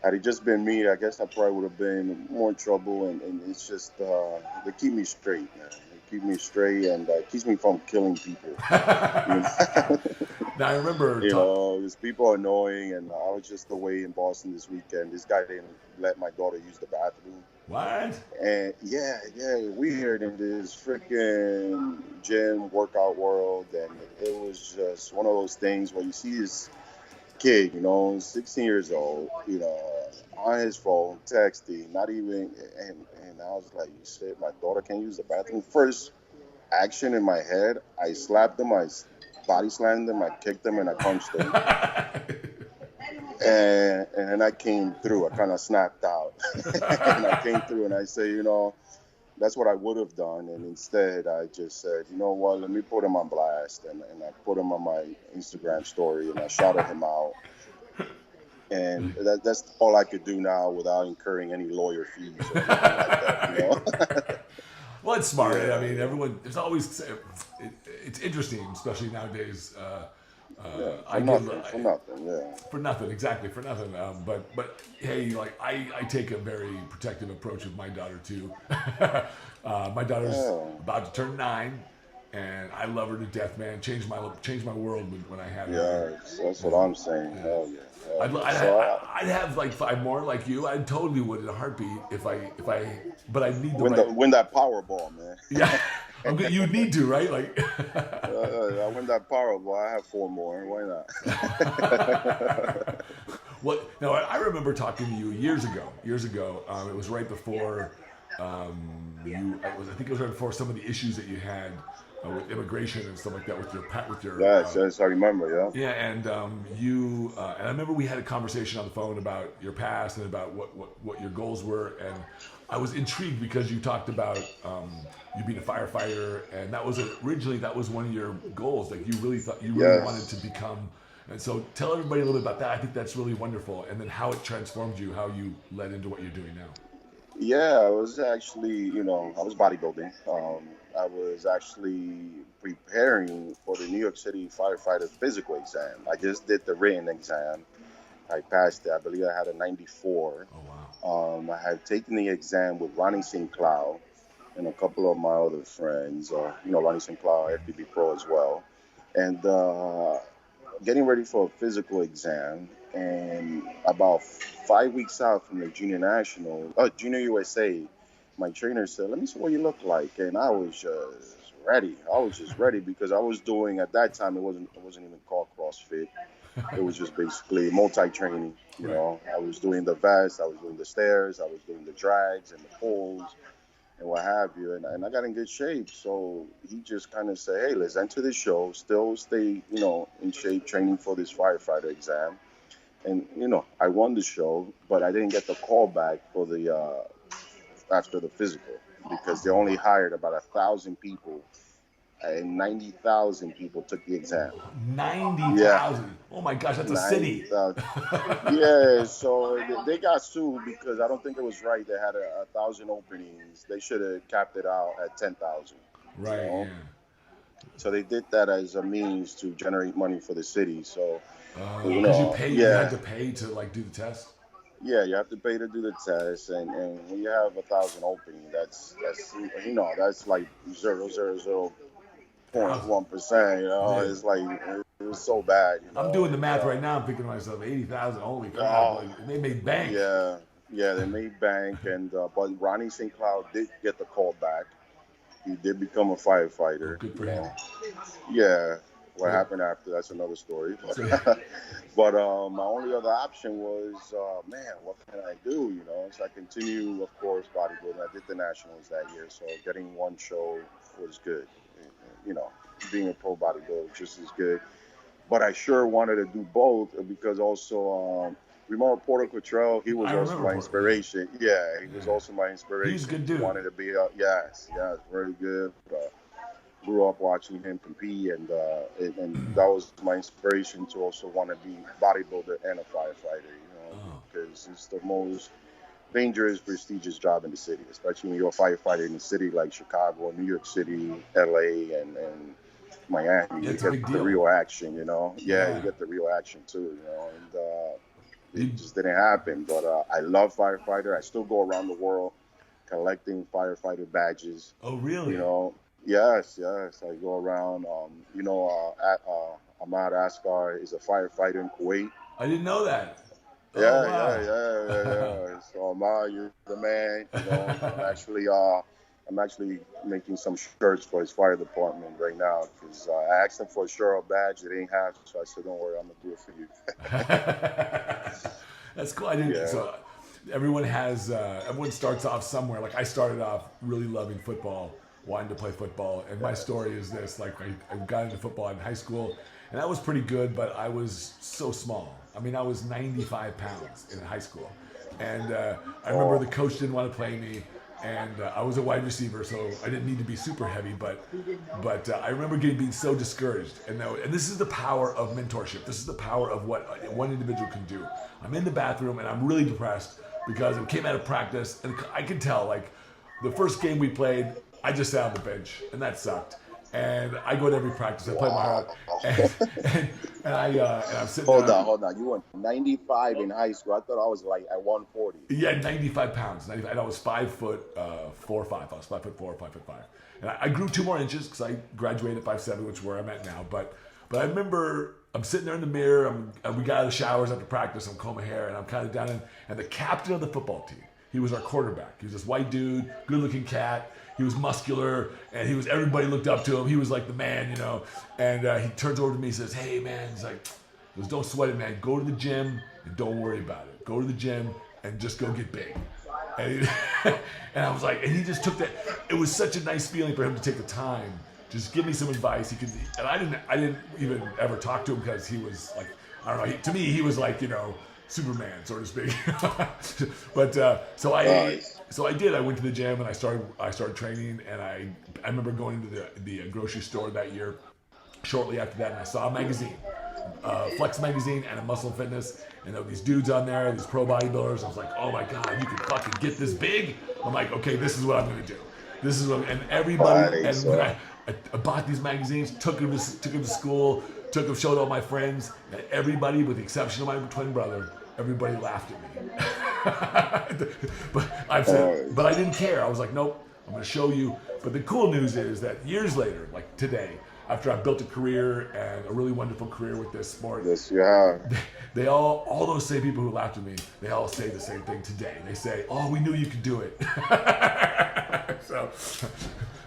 had it just been me, I guess I probably would have been in more trouble. And it's just, they keep me straight, man. They keep me straight, and keeps me from killing people. You know? Now, I remember... You know, these people are annoying, and I was just away in Boston this weekend. This guy didn't let my daughter use the bathroom. What? And, weird in this freaking gym workout world, and it was just one of those things where you see this kid, you know, 16 years old, you know, on his phone, texting, not even, and I was like, you said my daughter can't use the bathroom? First action in my head, I slapped him, I body slammed him, I kicked him, and I punched him. and then I came through. I kind of snapped out. And I came through, and I said, you know, that's what I would have done. And instead, I just said, you know what, let me put him on blast. And I put him on my Instagram story, and I shouted him out. And that's all I could do now without incurring any lawyer fees or anything like that, you know? Well, it's smart. Yeah. I mean, everyone, there's always, it's interesting, especially nowadays. For nothing. For nothing, exactly, for nothing. But hey, like I take a very protective approach with my daughter too. My daughter's about to turn 9, and I love her to death, man. Changed my world when I had her. her. Yeah, that's what I'm saying. Yeah. Hell yeah. I'd have like 5 more like you. I totally would in a heartbeat if I. But I need win that Powerball, man. Yeah, you need to, right? Like. I win that Powerball. I have 4 more. Why not? What? No, I remember talking to you years ago. It was right before I think it was right before some of the issues that you had with immigration and stuff like that with your. Yes, I remember. Yeah, and you and I remember we had a conversation on the phone about your past and about what your goals were, and I was intrigued because you talked about you being a firefighter, and that was originally one of your goals. Like you really thought you really wanted to become. And so tell everybody a little bit about that. I think that's really wonderful, and then how it transformed you, how you led into what you're doing now. Yeah, I was actually, I was bodybuilding. I was actually preparing for the New York City firefighter physical exam. I just did the written exam. I passed it. I believe I had a 94. Oh, wow. I had taken the exam with Ronnie St. Cloud and a couple of my other friends. Ronnie St. Cloud, IFBB Pro as well. And getting ready for a physical exam. And about 5 weeks out from the Junior USA, my trainer said, "Let me see what you look like." And I was just ready. Because I was doing, at that time, it wasn't even called CrossFit. It was just basically multi-training. You know, I was doing the vest, I was doing the stairs, I was doing the drags and the pulls and what have you. And I got in good shape. So he just kind of said, "Hey, let's enter the show, still stay, in shape, training for this firefighter exam." And, I won the show, but I didn't get the call back for the after the physical because they only hired about 1,000 people, and 90,000 people took the exam. 90,000? Yeah. Oh my gosh, that's a city. Yeah, so they got sued because I don't think it was right. They had 1,000 openings. They should have capped it out at 10,000. Right. Yeah. So they did that as a means to generate money for the city. So. Because you had to pay to do the test? Yeah, you have to pay to do the test, and when you have 1,000 openings, that's like 0.1%. It's like it was so bad. I'm doing the math right now. I'm thinking to myself, 80,000. Holy crap! They made bank. Yeah, they made bank, and but Ronnie St. Cloud did get the call back. He did become a firefighter. Oh, good for him. Yeah. What happened after, that's another story. But my only other option was, what can I do? So I continue, of course, bodybuilding. I did the nationals that year, so getting one show was good. Being a pro bodybuilder just as good. But I sure wanted to do both because also, remember Porter Cottrell? He was also my inspiration. Yeah, he was also my inspiration. He's a good dude. Wanted to be, very good. Grew up watching him compete, and that was my inspiration to also want to be a bodybuilder and a firefighter, because it's the most dangerous, prestigious job in the city, especially when you're a firefighter in a city like Chicago, New York City, LA, and Miami. You get the real action, you get the real action too, and it just didn't happen. But I love firefighter. I still go around the world collecting firefighter badges. Oh, really? Yes. I go around. Ahmad Asghar is a firefighter in Kuwait. I didn't know that. Yeah. So Ahmad, you're the man. I'm actually making some shirts for his fire department right now because I asked them for a shirt badge. They didn't have, so I said, "Don't worry, I'm gonna do it for you." That's cool. I didn't. So everyone starts off somewhere. Like I started off really loving football, wanting to play football, and my story is this: I got into football in high school, and that was pretty good, but I was so small. I mean, I was 95 pounds in high school, and I remember the coach didn't want to play me, and I was a wide receiver, so I didn't need to be super heavy, but I remember being so discouraged, and this is the power of mentorship. This is the power of what one individual can do. I'm in the bathroom, and I'm really depressed because I came out of practice, and I could tell, the first game we played, I just sat on the bench, and that sucked. And I go to every practice. I play my heart out. And I'm sitting Hold there. on. You were 95 in high school. I thought I was like at 140. Yeah, 95 pounds. 95, and I was 5 foot 4 or 5. I was 5'4" or 5'5". And I grew 2 more inches because I graduated at 5'7", which is where I'm at now. But I remember I'm sitting there in the mirror. We got out of the showers after practice. I'm combing my hair, and I'm kind of down in. And the captain of the football team, he was our quarterback. He was this white dude, good-looking cat. He was muscular, and everybody looked up to him. He was like the man, you know. And he turns over to me and says, "Hey, man," he goes, "Don't sweat it, man. Go to the gym and don't worry about it. Go to the gym and just go get big." And, and I was like, and he just took that. It was such a nice feeling for him to take the time, just give me some advice. And I didn't even ever talk to him because he was like, I don't know. To me, he was like, you know, Superman, so to speak. But so I did. I went to the gym and I started training. And I remember going to the grocery store that year. Shortly after that, and I saw a magazine, Flex magazine, and a Muscle and Fitness, and there were these dudes on there, these pro bodybuilders. I was like, oh my god, you can fucking get this big. I'm like, okay, this is what I'm gonna do. This is what. And everybody, and when I bought these magazines, took them to school, showed all my friends, and everybody, with the exception of my twin brother, everybody laughed at me. But I didn't care. I was like, nope, I'm gonna show you. But the cool news is that years later, like today, after I built a career and a really wonderful career with this sport. Yes, you have. They all those same people who laughed at me, they all say the same thing today. They say, "Oh, we knew you could do it." So,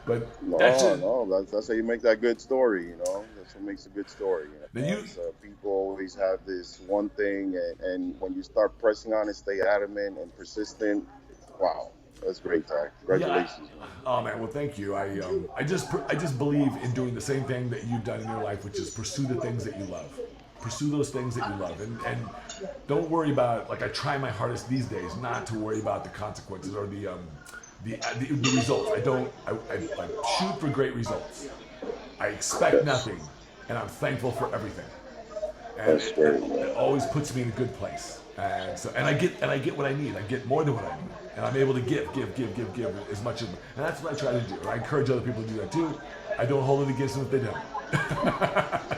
but that's how you make that good story. You know, that's what makes a good story. You know? People always have this one thing, and when you start pressing on it, stay adamant and persistent. Wow. That's great, Ty. Congratulations. Yeah. Oh man, well thank you. I just believe in doing the same thing that you've done in your life, which is pursue the things that you love. Pursue those things that you love, and don't worry about, like, I try my hardest these days not to worry about the consequences or the results. I shoot for great results. I expect nothing, and I'm thankful for everything. And it always puts me in a good place. And I get what I need. I get more than what I need. And I'm able to give as much as, and that's what I try to do. And I encourage other people to do that too. I don't hold it against them if they don't.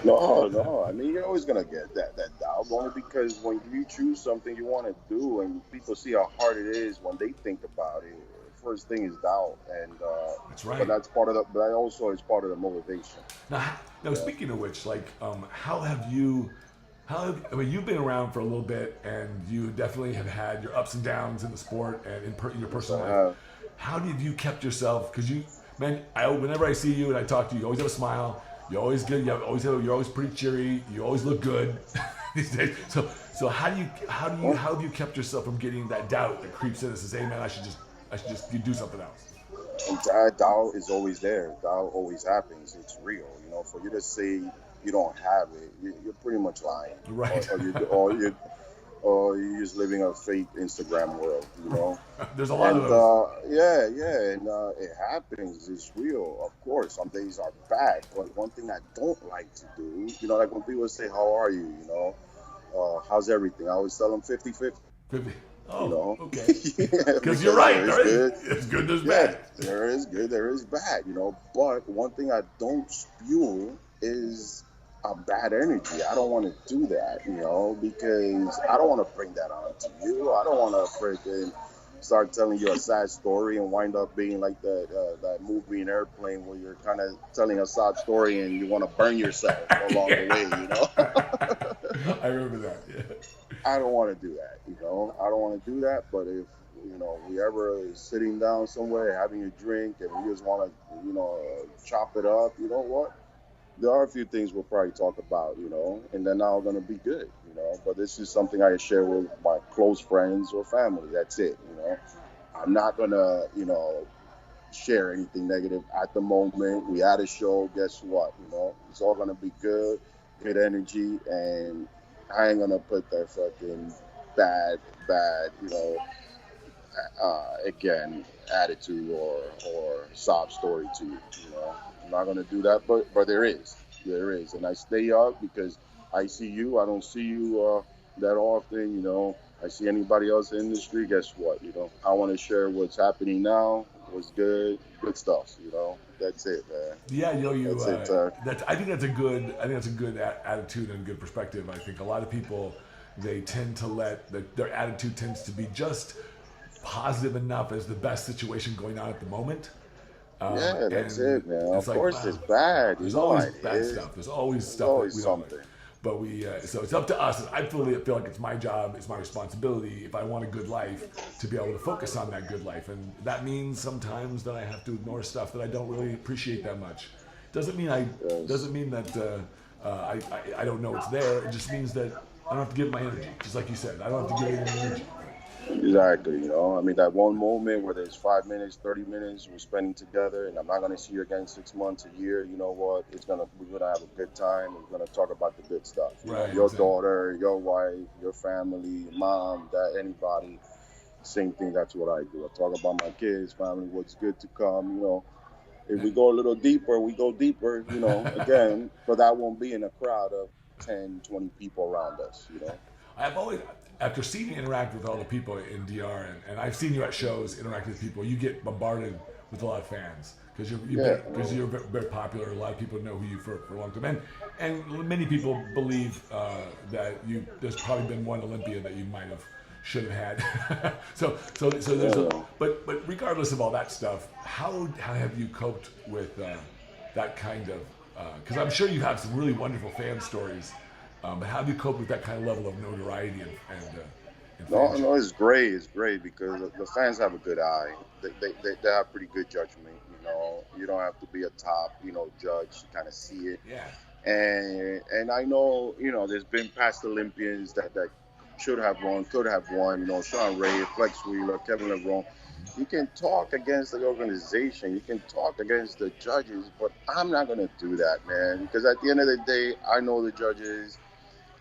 No. I mean, you're always gonna get that doubt, only because when you choose something you want to do, and people see how hard it is when they think about it, first thing is doubt, and that's right. But that's part of but that also is part of the motivation. Now, speaking of which, like, I mean, you've been around for a little bit, and you definitely have had your ups and downs in the sport and in your personal life. How have you kept yourself? Because whenever I see you and I talk to you, you always have a smile. You're always good. You're always pretty cheery. You always look good these days. So how have you kept yourself from getting that doubt that creeps in and says, "Hey man, I should just do something else"? And doubt is always there. Doubt always happens. It's real. You know, for you to say you don't have it, you're pretty much lying. Right. Or you're just living a fake Instagram world, you know. There's a lot of those. And it happens. It's real, of course. Some days are bad, but one thing I don't like to do, you know, like when people say, "How are you?" You know, how's everything? I always tell them 50-50. 50. Oh, you know? Okay. Because you're right. It's good, there's bad. There is good, there is bad, you know. But one thing I don't spew is a bad energy. I don't want to do that, you know, because I don't want to bring that on to you. I don't want to freaking start telling you a sad story and wind up being like that movie in Airplane where you're kind of telling a sad story and you want to burn yourself along the way, you know. I remember that. Yeah. I don't want to do that, you know. I don't want to do that, but if, you know, we ever is sitting down somewhere having a drink and we just want to, you know, chop it up, you know what? There are a few things we'll probably talk about, you know, and they're not going to be good, you know, but this is something I share with my close friends or family. That's it, you know. I'm not going to, you know, share anything negative at the moment. We had a show, guess what, you know, it's all going to be good energy, and I ain't going to put that fucking bad, you know, again, attitude or sob story to you, you know. I'm not going to do that, but there is. And I stay up because I see you. I don't see you that often, you know. I see anybody else in the industry, guess what, you know. I want to share what's happening now, was good stuff. That's it, man. Yeah, That's it. I think that's a good attitude and good perspective. I think a lot of people, they tend to let their attitude tends to be just positive enough as the best situation going on at the moment. Yeah, that's it, man. Of Like, course, it's bad. There's always bad stuff. There's always stuff always that we don't something. like. But so it's up to us. I feel like it's my job, it's my responsibility, if I want a good life, to be able to focus on that good life. And that means sometimes that I have to ignore stuff that I don't really appreciate that much. Doesn't mean that I don't know it's there. It just means that I don't have to give my energy. Just like you said, I don't have to give it any energy. Exactly, that one moment where there's 5 minutes, 30 minutes we're spending together, and I'm not gonna see you again 6 months, a year. You know what? We're gonna have a good time. We're gonna talk about the good stuff. Your daughter, your wife, your family, mom, dad, anybody. Same thing. That's what I do. I talk about my kids, family, what's good to come. If we go a little deeper, we go deeper. Again, but that won't be in a crowd of 10, 20 people around us. I've always, after seeing you interact with all the people in DR, and I've seen you at shows interact with people, you get bombarded with a lot of fans because you're very popular. A lot of people know who you for a long time, and many people believe that there's probably been one Olympia that you should have had. so there's but regardless of all that stuff, how have you coped with that kind of? Because I'm sure you have some really wonderful fan stories. But how do you cope with that kind of level of notoriety and No, it's great. It's great because the fans have a good eye. They have pretty good judgment. You don't have to be a top, judge to kind of see it. Yeah. And I know, there's been past Olympians that should have won, could have won. Sean Ray, Flex Wheeler, Kevin LeBron. You can talk against the organization. You can talk against the judges, but I'm not going to do that, man. Because at the end of the day, I know the judges.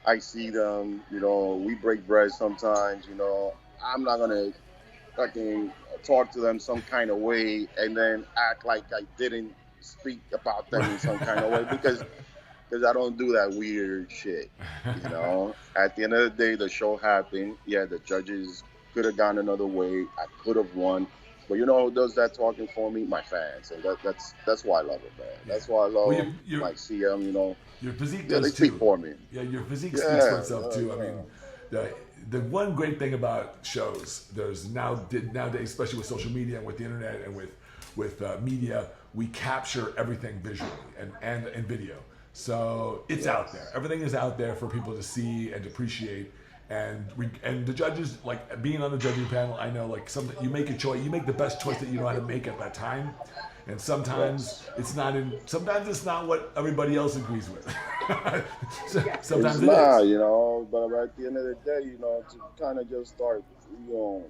I see them, we break bread sometimes, I'm not going to fucking talk to them some kind of way and then act like I didn't speak about them in some kind of way because I don't do that weird shit, At the end of the day, the show happened. Yeah, the judges could have gone another way. I could have won. But who does that talking for me? My fans. And that's why I love it, man. That's why I love my CM, Your physique they does speak too. For me. Yeah, your physique speaks for itself too. I mean, the one great thing about shows, there's nowadays, especially with social media and with the internet and with media, we capture everything visually and video. So it's out there. Everything is out there for people to see and appreciate. And the judges, like being on the judging panel, I know you make a choice. You make the best choice that you know how to make at that time. And sometimes it's not what everybody else agrees with. Sometimes it's not, but at the end of the day, to kind of just start,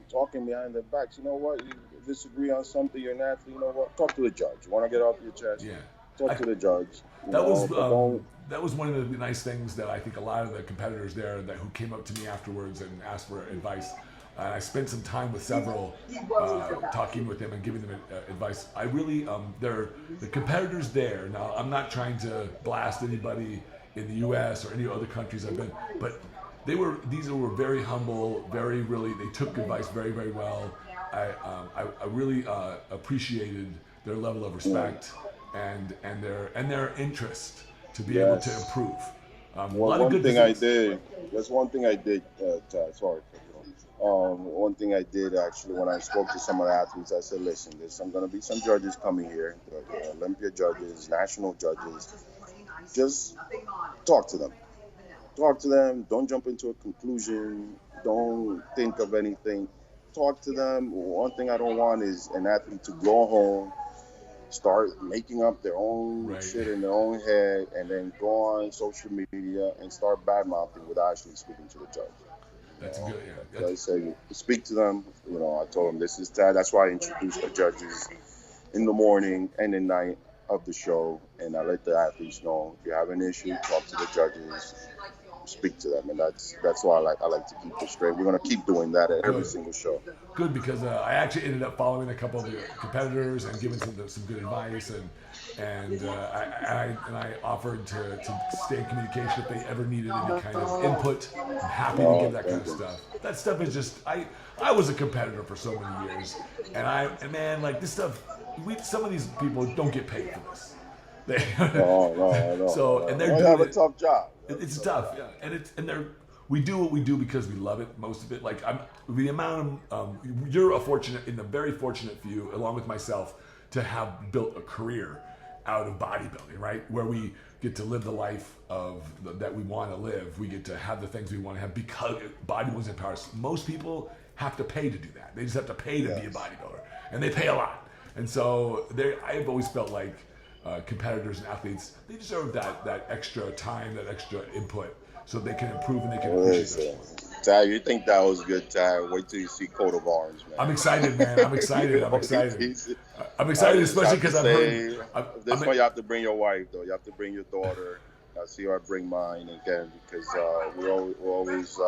talking behind their backs, what, you disagree on something, you're an athlete, talk to the judge. You want to get off your chest? Yeah. Talk to the judge. That was one of the nice things that I think a lot of the competitors there who came up to me afterwards and asked for advice. I spent some time with several, talking with them and giving them advice. I really, the competitors there. Now, I'm not trying to blast anybody in the U.S. or any other countries I've been, but these were very humble, they took advice very, very well. I really appreciated their level of respect and their interest to be able to improve. One thing I did. Sorry. One thing I did actually when I spoke to some of the athletes, I said, listen, there's going to be some judges coming here, the Olympia judges, national judges. Just talk to them. Talk to them. Don't jump into a conclusion. Don't think of anything. Talk to them. One thing I don't want is an athlete to go home, start making up their own shit in their own head, and then go on social media and start bad-mouthing without actually speaking to the judge. That's good, yeah. I say, speak to them. I told them this is Tad. That's why I introduced the judges in the morning and the night of the show, and I let the athletes know if you have an issue, talk to the judges. speak to them, and that's why I like to keep it straight. We're gonna keep doing that at every single show. Good, because I actually ended up following a couple of your competitors and giving some good advice, and I offered to stay in communication if they ever needed any kind of input. I'm happy to give that kind of stuff. That stuff is just I was a competitor for so many years, and man, like this stuff, some of these people don't get paid for this. No. So and they're doing have a tough job. It's tough, yeah, we do what we do because we love it. Most of it, like the amount of you're in the very fortunate few, along with myself, to have built a career out of bodybuilding, right? Where we get to live the life that we want to live. We get to have the things we want to have because bodybuilding empowers. Most people have to pay to do that. They just have to pay to be a bodybuilder, and they pay a lot. And so I've always felt like competitors and athletes, they deserve that extra time, that extra input, so they can improve and they can appreciate it. Ty, you think that was good, Ty? Wait till you see Coat of Arms, man. I'm excited, man. I'm excited. I'm excited, especially because I've heard. This one you have to bring your wife, though. You have to bring your daughter. I see her bring mine again because we're always.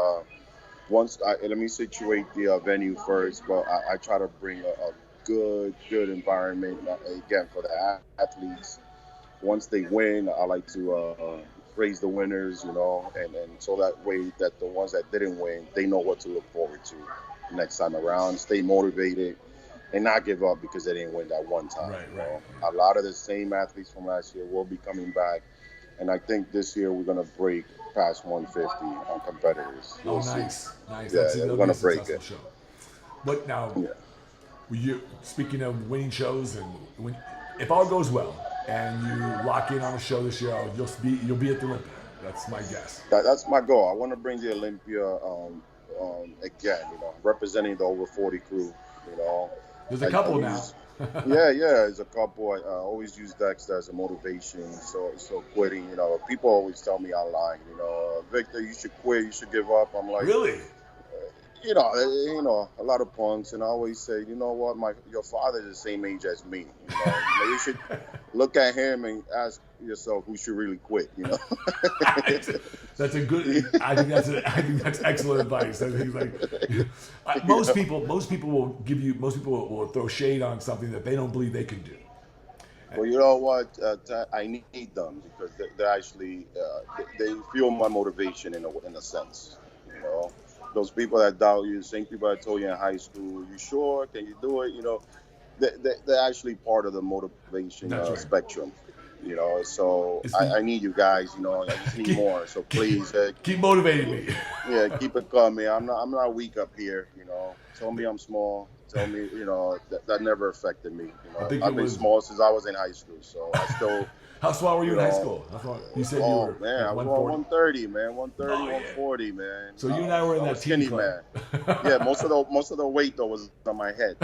Let me situate the venue first, but I try to bring a good environment again for the athletes. Once they win, I like to praise the winners, and so that way that the ones that didn't win, they know what to look forward to next time around. Stay motivated and not give up because they didn't win that one time. Right. A lot of the same athletes from last year will be coming back, and I think this year we're gonna break past 150 on competitors. Oh, nice. Yeah, we're gonna break it. Show. But now, speaking of winning shows, and if all goes well and you lock in on a show this year, you'll be at the Olympia. That's my guess. That's my goal. I want to bring the Olympia again. Representing the over 40 crew. There's a couple now. yeah, there's a couple. I always use Dexter as a motivation. So quitting. People always tell me online. Victor, you should quit. You should give up. I'm like, really? A lot of punks, and I always say, you know what, your father is the same age as me. You should look at him and ask yourself who should really quit. That's a good. I think that's excellent advice. I think most people will give you. Most people will throw shade on something that they don't believe they can do. Well, you know what? I need them because they actually they fuel my motivation in a sense. Those people that doubt you, the same people that told you in high school, you sure? Can you do it? They're actually part of the motivation spectrum. So I need you guys. I just need more. So please keep motivating me. Yeah, keep it coming. I'm not weak up here. Tell me I'm small. Tell me that never affected me. I've been small since I was in high school. So I still. How small were you in high school? You said you were. Man, I was 130, man. 130, 140, man. So you and I were in that skinny man. Yeah, most of the weight though was on my head.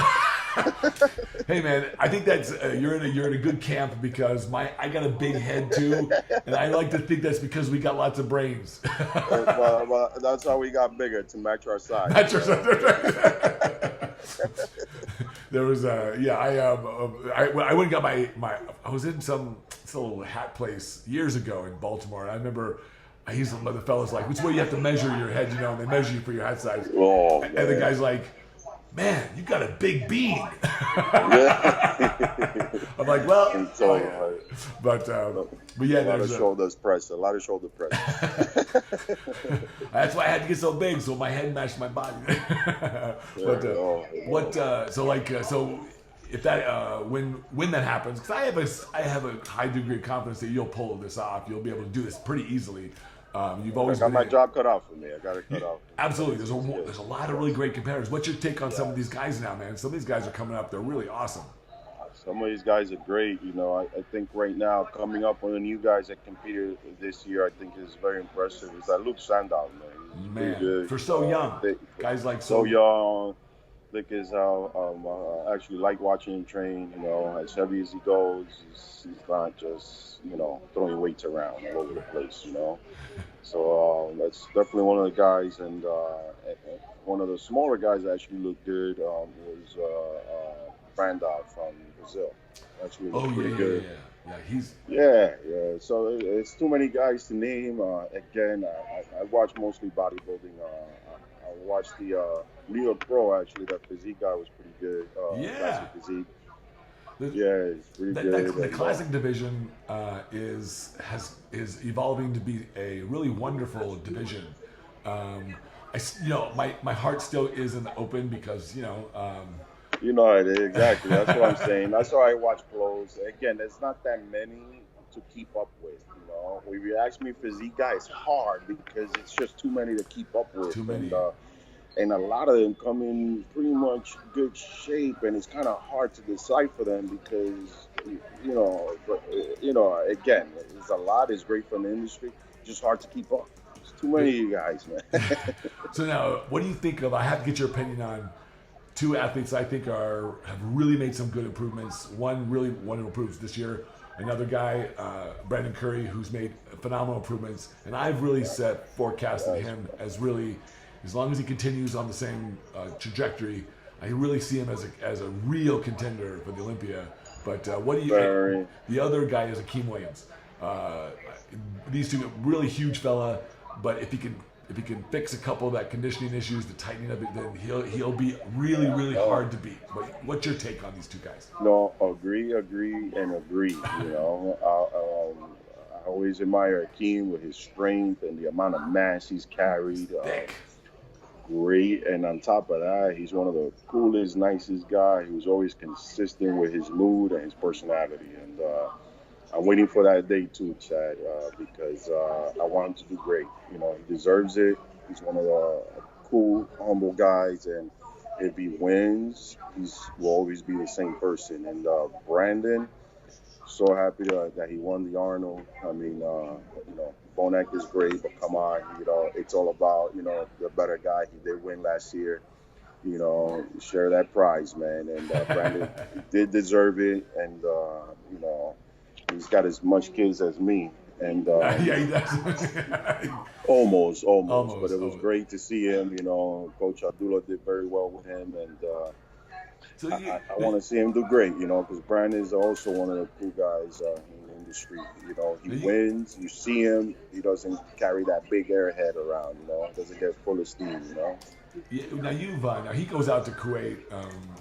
Hey man, I think that's you're in a good camp because I got a big head too, and I like to think that's because we got lots of brains. well, that's how we got bigger to match our size. There was I went and got my I was in some little hat place years ago in Baltimore, and I remember the fella's like, which way you have to measure your head, and they measure you for your hat size. Oh, and the guy's like, man, you got a big bean. I'm like, well, but yeah, a lot of shoulder press. That's why I had to get so big, so my head matched my body. So if that when that happens, because I have a high degree of confidence that you'll pull this off, you'll be able to do this pretty easily. You've always got my job cut out for me. I got it cut out. Absolutely. There's a lot of really great competitors. What's your take on some of these guys now, man? Some of these guys are coming up. They're really awesome. Some of these guys are great. I think right now, coming up on the new guys that competed this year, I think is very impressive. Is that Luke Sandow, man. He's pretty good. For so young. Guys like so young. Luke is how I actually like watching him train. As heavy as he goes, he's not just throwing weights around all over the place. So that's definitely one of the guys, and one of the smaller guys that actually looked good was Bandon from Brazil. Actually looked pretty good. Yeah. So it's too many guys to name. Again, I watch mostly bodybuilding. I watched the Leo Pro, actually. That physique guy was pretty good. Yeah. Classic physique. The, Yeah, it's pretty good. the And classic division is evolving to be a really wonderful division. My heart still isn't open because you know it is, exactly. That's what I'm saying. That's why I watch clothes. Again, there's not that many to keep up with. When you ask me physique guy, it's hard because it's just too many to keep up with. too many. And a lot of them come in pretty much good shape, and it's kind of hard to decipher them because again, it's a lot. It's great for the industry, just hard to keep up. It's too many of you guys, man. So now, what do you think of? I have to get your opinion on two athletes I think have really made some good improvements. One who improves this year. Another guy, Brandon Currie, who's made phenomenal improvements, and I've really forecasted him as really, as long as he continues on the same trajectory, I really see him as a real contender for the Olympia. But what do you? The other guy is Akim Williams. These two, really huge fella, but if he can fix a couple of that conditioning issues, the tightening of it, then he'll be really hard to beat. But what's your take on these two guys? No, agree. I always admire Akim with his strength and the amount of mass he's carried. Great, and on top of that, he's one of the coolest, nicest guys. He was always consistent with his mood and his personality, and I'm waiting for that day too, Chad, because I want him to do great. He deserves it. He's one of the cool, humble guys, and if he wins, will always be the same person. And Brandon, so happy that he won the Arnold. I mean, Bonac is great, but come on, it's all about, the better guy. He did win last year. Share that prize, man. And Brandon did deserve it, and he's got as much kids as me. And yeah, he does. almost, but it was great to see him. Coach Abdullah did very well with him, and I want to see him do great. Because Brandon is also one of the cool guys in the industry. He wins. You see him. He doesn't carry that big airhead around. Doesn't get full of steam. Yeah, now he goes out to Kuwait,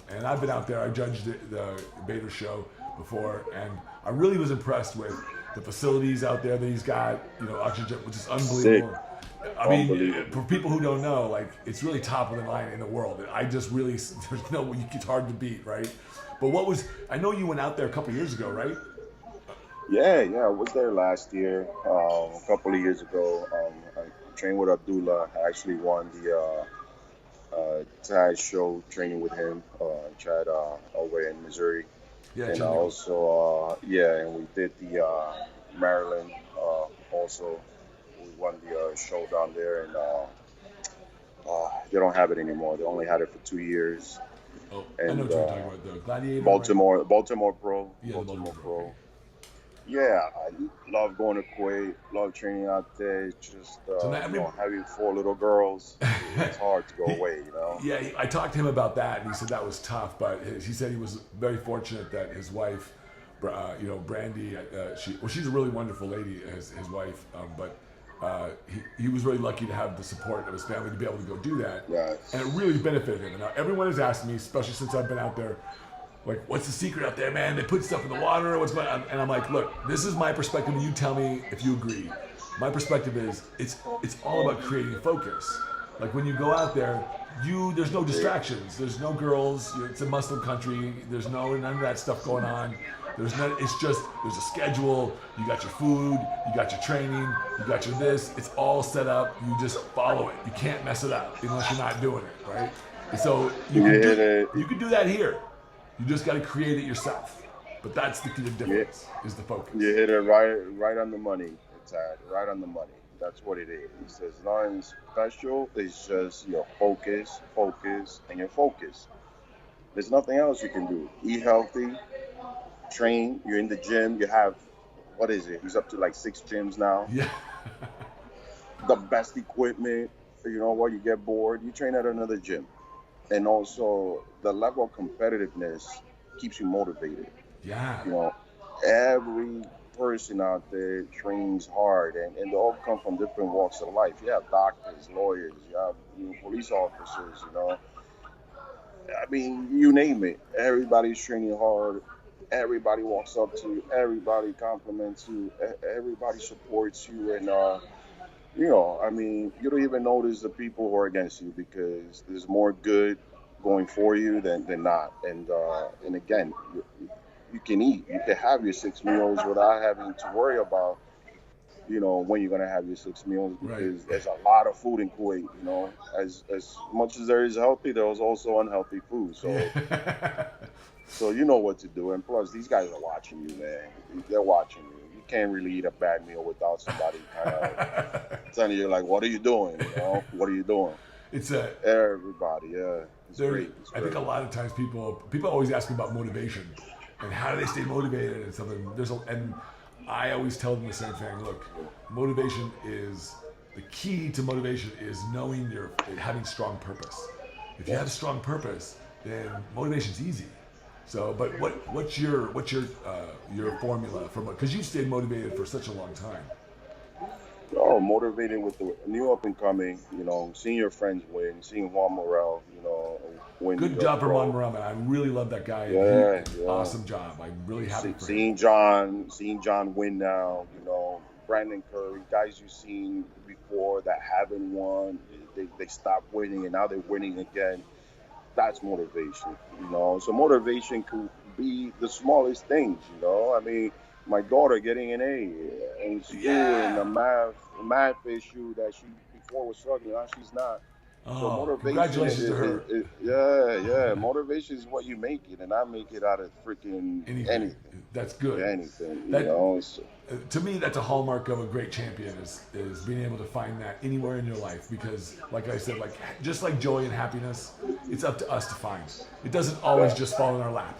and I've been out there. I judged the Bader show before, and I really was impressed with the facilities out there that he's got. Oxygen, which is unbelievable. Sick. I mean, for people who don't know, it's really top of the line in the world. I just really, it's hard to beat, right? But I know you went out there a couple years ago, right? Yeah, I was there last year, a couple of years ago. I trained with Abdullah. I actually won the Tad show training with him, Chad, over in Missouri. Yeah, and also, and we did the Maryland also. We won the show down there, and they don't have it anymore. They only had it for 2 years. Oh, and, I know what you're talking about, though. Gladiator, Baltimore Pro. Yeah, Baltimore Pro. Yeah, I love going to Kuwait, love training out there. Just having 4 little girls, it's hard to go away, Yeah, I talked to him about that, and he said that was tough. But he said he was very fortunate that his wife, Brandy, she's a really wonderful lady, his wife. But he was really lucky to have the support of his family to be able to go do that. Yes. And it really benefited him. And now everyone has asked me, especially since I've been out there, what's the secret out there, man? They put stuff in the water. What's going on? And I'm like, look, this is my perspective, and you tell me if you agree. My perspective is it's all about creating focus. When you go out there, there's no distractions. There's no girls. It's a Muslim country. There's none of that stuff going on. There's a schedule. You got your food. You got your training. You got your this. It's all set up. You just follow it. You can't mess it up unless you're not doing it, right? And so you can do that here. You just got to create it yourself. But that's the difference, is the focus. You hit it right on the money, Tad. Right on the money. That's what it is. It's nothing special. It's just your focus, and your focus. There's nothing else you can do. Eat healthy, train. You're in the gym. You have, what is it? He's up to 6 gyms now. Yeah. The best equipment. While you get bored, you train at another gym. And also, the level of competitiveness keeps you motivated. Yeah. every person out there trains hard, and they all come from different walks of life. You have doctors, lawyers, you have police officers, I mean, you name it. Everybody's training hard. Everybody walks up to you. Everybody compliments you. Everybody supports you. And, I mean, you don't even notice the people who are against you because there's more good going for you than not. And again, you can eat. You can have your 6 meals without having to worry about when you're gonna have your 6 meals because Right. there's a lot of food in Kuwait. As much as there is healthy, there's also unhealthy food. So you know what to do. And plus, these guys are watching you, man. They're watching you. You can't really eat a bad meal without somebody kind of telling you like, "What are you doing? What are you doing?" It's Everybody, yeah. It's great. It's I think a lot of times people always ask me about motivation and how do they stay motivated and something. And I always tell them the same thing. Look, motivation is the key to motivation is knowing having strong purpose. If you have a strong purpose, then motivation's easy. So, but what's your formula for because you've stayed motivated for such a long time? Oh, motivated with the new up and coming, seeing your friends win, seeing Juan Morel, win. Good job for Juan Morel, man. I really love that guy. Yeah. Awesome job. I'm really happy for seeing him. Seeing John win now, Brandon Currie, guys you've seen before that haven't won, they stopped winning and now they're winning again. That's motivation, So motivation could be the smallest things, I mean, my daughter getting an A in school in a math issue that she before was struggling, now she's not. So motivation, congratulations to her. Yeah. Motivation is what you make it, and I make it out of freaking anything. That's good. Anything, To me, that's a hallmark of a great champion is being able to find that anywhere in your life. Because, like I said, just like joy and happiness, it's up to us to find. It doesn't always just fall in our lap.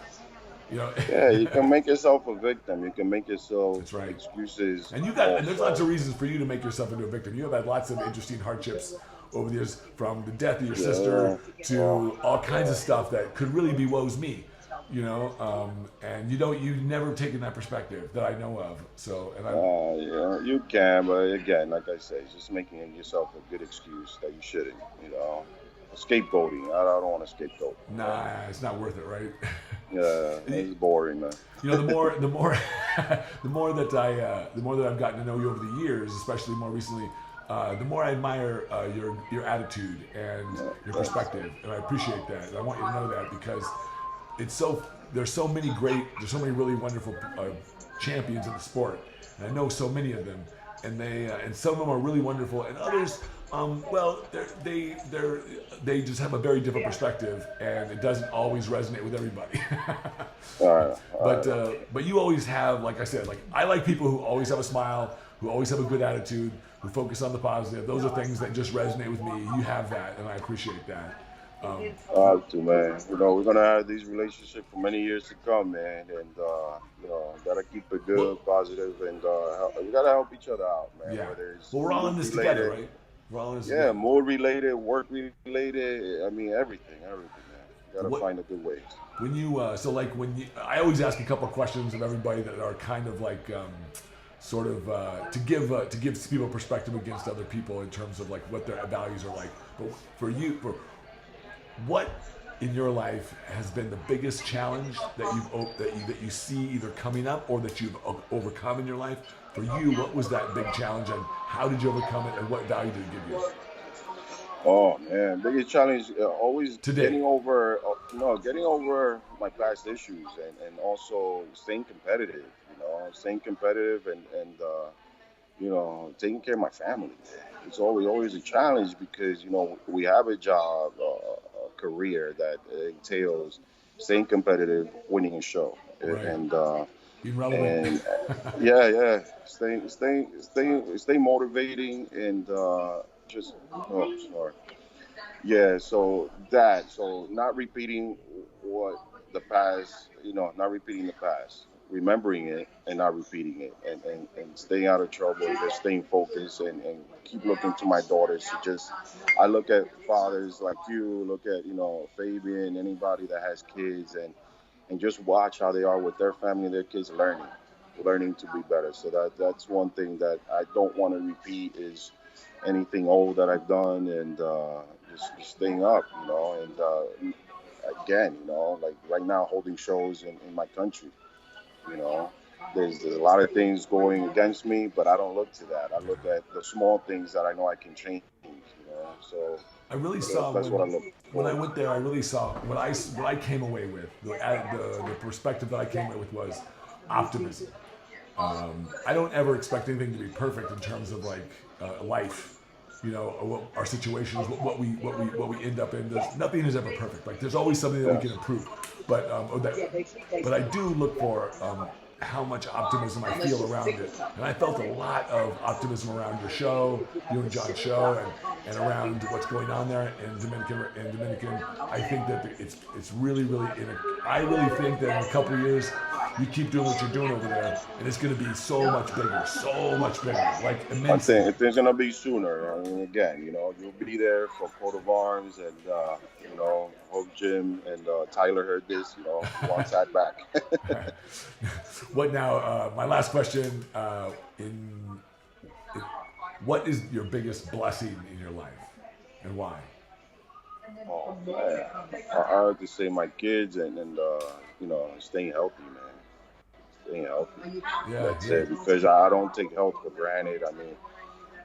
Yeah, you can make yourself a victim. You can make yourself that's right. excuses. And there's lots of reasons for you to make yourself into a victim. You have had lots of interesting hardships over the years, from the death of your sister to all kinds of stuff that could really be woe's me, and you've never taken that perspective that I know of. So, and you can, but again, like I say, it's just making yourself a good excuse that you shouldn't, Scapegoating. I don't want to scapegoat. Nah, it's not worth it, right? Yeah, it's boring, man. The more that I've gotten to know you over the years, especially more recently, the more I admire your attitude and your perspective, and I appreciate that. And I want you to know that because there's so many really wonderful champions in the sport, and I know so many of them, and some of them are really wonderful, and others, they just have a very different perspective, and it doesn't always resonate with everybody. But you always have, like I said, I like people who always have a smile, who always have a good attitude, who focus on the positive. Those are things that just resonate with me. You have that, and I appreciate that. Man. We're gonna have these relationships for many years to come, man, and gotta keep it good, positive, and we gotta help each other out, man. Yeah. Whether it's we're all in this together, right? We're all in this together. Mood related, work related. I mean, everything, man. You gotta find a good way. When you I always ask a couple of questions of everybody that are kind of to give people perspective against other people in terms of what their values are like. But for what in your life has been the biggest challenge that you see either coming up or that you've overcome in your life? For you, what was that big challenge, and how did you overcome it, and what value did it give you? Oh man, biggest challenge always today. Getting over my past issues, and also staying competitive. Staying competitive and taking care of my family. It's always a challenge because we have a job, a career that entails staying competitive, winning a show, right. and stay motivating and just sorry. Yeah, so not repeating the past, not repeating the past, remembering it and not repeating it, and staying out of trouble, just staying focused and keep looking to my daughters. I look at fathers like you, look at, Fabian, anybody that has kids, and just watch how they are with their family and their kids learning. learning to be better. So that's one thing that I don't want to repeat is anything old that I've done, and just staying up, and again, like right now holding shows in my country, you know. There's a lot of things going against me, but I don't look to that. I look at the small things that I know I can change, So I really saw that's what I look for. when I went there. I really saw what I came away with. The perspective that I came away with was optimism. I don't ever expect anything to be perfect in terms of like life, our situations, what we end up in. Nothing is ever perfect. Like there's always something that we can improve. But I do look for how much optimism I feel around it, and I felt a lot of optimism around your show, you and John's show, and around what's going on there in Dominican. I think that it's really, really I really think that in a couple of years, you keep doing what you're doing over there, and it's going to be so much bigger, like immensely. I'm saying it's going to be sooner. I mean, again, you'll be there for Coat of Arms, and hope Jim and Tyler heard this. Wants that back. What now? My last question: what is your biggest blessing in your life, and why? Oh man, I have to say my kids and staying healthy, man. Staying healthy. Yeah, that's it. Because I don't take health for granted. I mean,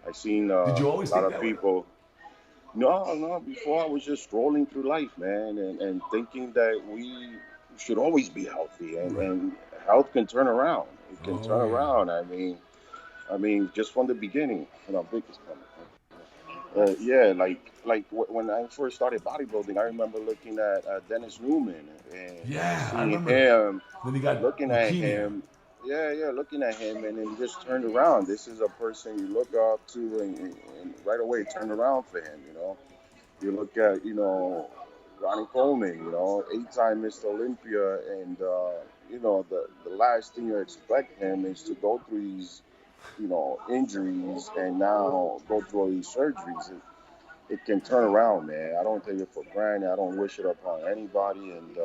I've seen Did you always a lot of people. No. Before I was just strolling through life, man, and thinking that we should always be healthy, and health can turn around. It can turn around. I mean, just from the beginning, Vic is coming. Like when I first started bodybuilding, I remember looking at Dennis Newman and seeing him. Then he got looking at him. Looking at him, and then just turned around. This is a person you look up to, and right away turned around for him. You look at Ronnie Coleman, 8-time Mr. Olympia, and the last thing you expect him is to go through these injuries and now go through all these surgeries. It can turn around, man. I don't take it for granted. I don't wish it upon anybody. And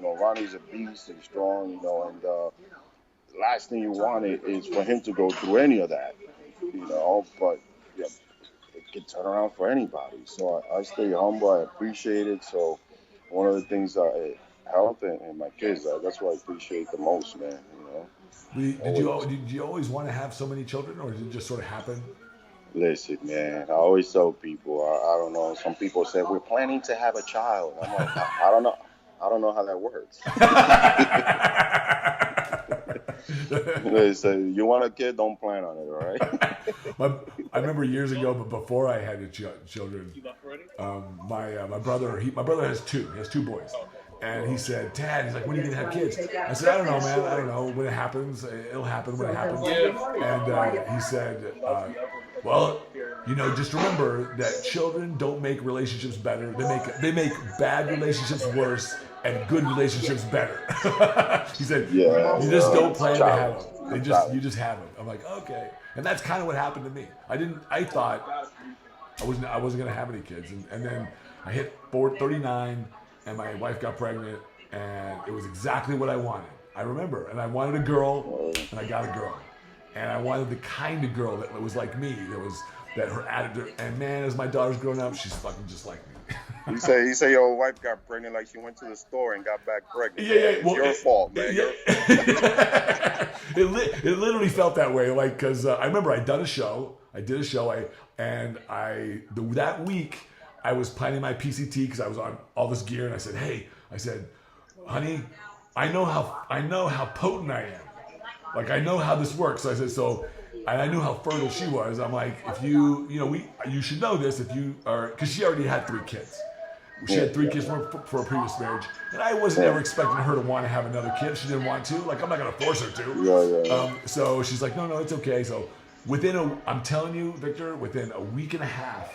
Ronnie's a beast and strong, and the last thing you want is for him to go through any of that, but yeah, it can turn around for anybody. So I stay humble. I appreciate it. So one of the things health and my kids, that's what I appreciate the most, man. Did you always want to have so many children, or did it just sort of happen? Listen, man, I always tell people, I don't know, some people say, we're planning to have a child. I'm like, I don't know. I don't know how that works. They say, you want a kid, don't plan on it, all right? I remember years ago, but before I had children, my brother has two. He has two boys. And he said, Dad, he's like, when are you going to have kids? I said, I don't know, man. I don't know. When it happens, it'll happen when it happens. And he said, well, just remember that children don't make relationships better. They make bad relationships worse and good relationships better. He said, you just don't plan to have them. You just have them. I'm like, okay. And that's kind of what happened to me. I thought I wasn't going to have any kids. And then I hit 39 and my wife got pregnant, and it was exactly what I wanted. I remember, and I wanted a girl, and I got a girl. And I wanted the kind of girl that was like me, that her attitude, and man, as my daughter's grown up, she's fucking just like me. You say your wife got pregnant like she went to the store and got back pregnant. Yeah. It's your fault, man. It literally felt that way, like, because I remember I did a show, that week, I was planning my PCT because I was on all this gear, and I said, honey, I know how potent I am. Like, I know how this works. So I said, and I knew how fertile she was. I'm like, if you should know this if you are, because she already had 3 kids. She had 3 kids for a previous marriage, and I wasn't ever expecting her to want to have another kid. She didn't want to. Like, I'm not going to force her to. So she's like, no, it's okay. So I'm telling you, Victor, within a week and a half,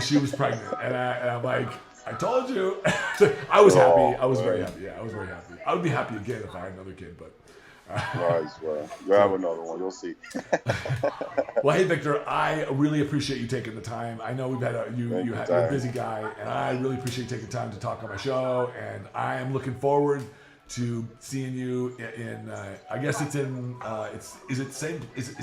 she was pregnant, and I'm like, I told you. I was happy. I was very happy. Yeah, I was very happy. I would be happy again if I had another kid, but. Nice, well, you'll have another one. You'll see. Well, hey, Victor, I really appreciate you taking the time. I know we've had you're a busy guy, and I really appreciate you taking time to talk on my show, and I am looking forward to seeing you in I guess it's in it's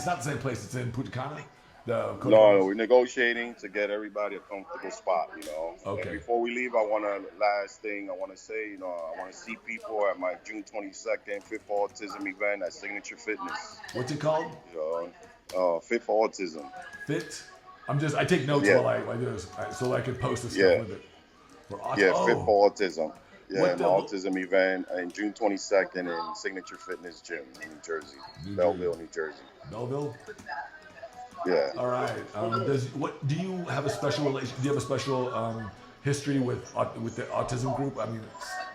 not the same place, it's in Punta Cana? No, we're negotiating to get everybody a comfortable spot, you know. Okay. And before we leave, I want to say, you know, I want to see people at my June 22nd Fit for Autism event at Signature Fitness. What's it called? You know, Fit for Autism. Fit? I take notes while I do this, so I can post this stuff with it. Fit for Autism. Yeah, an autism event in June 22nd in Signature Fitness Gym in New Jersey, Belville, New Jersey. Belville? Yeah. All right. Do you have a special relation? Do you have a special history with the autism group? I mean,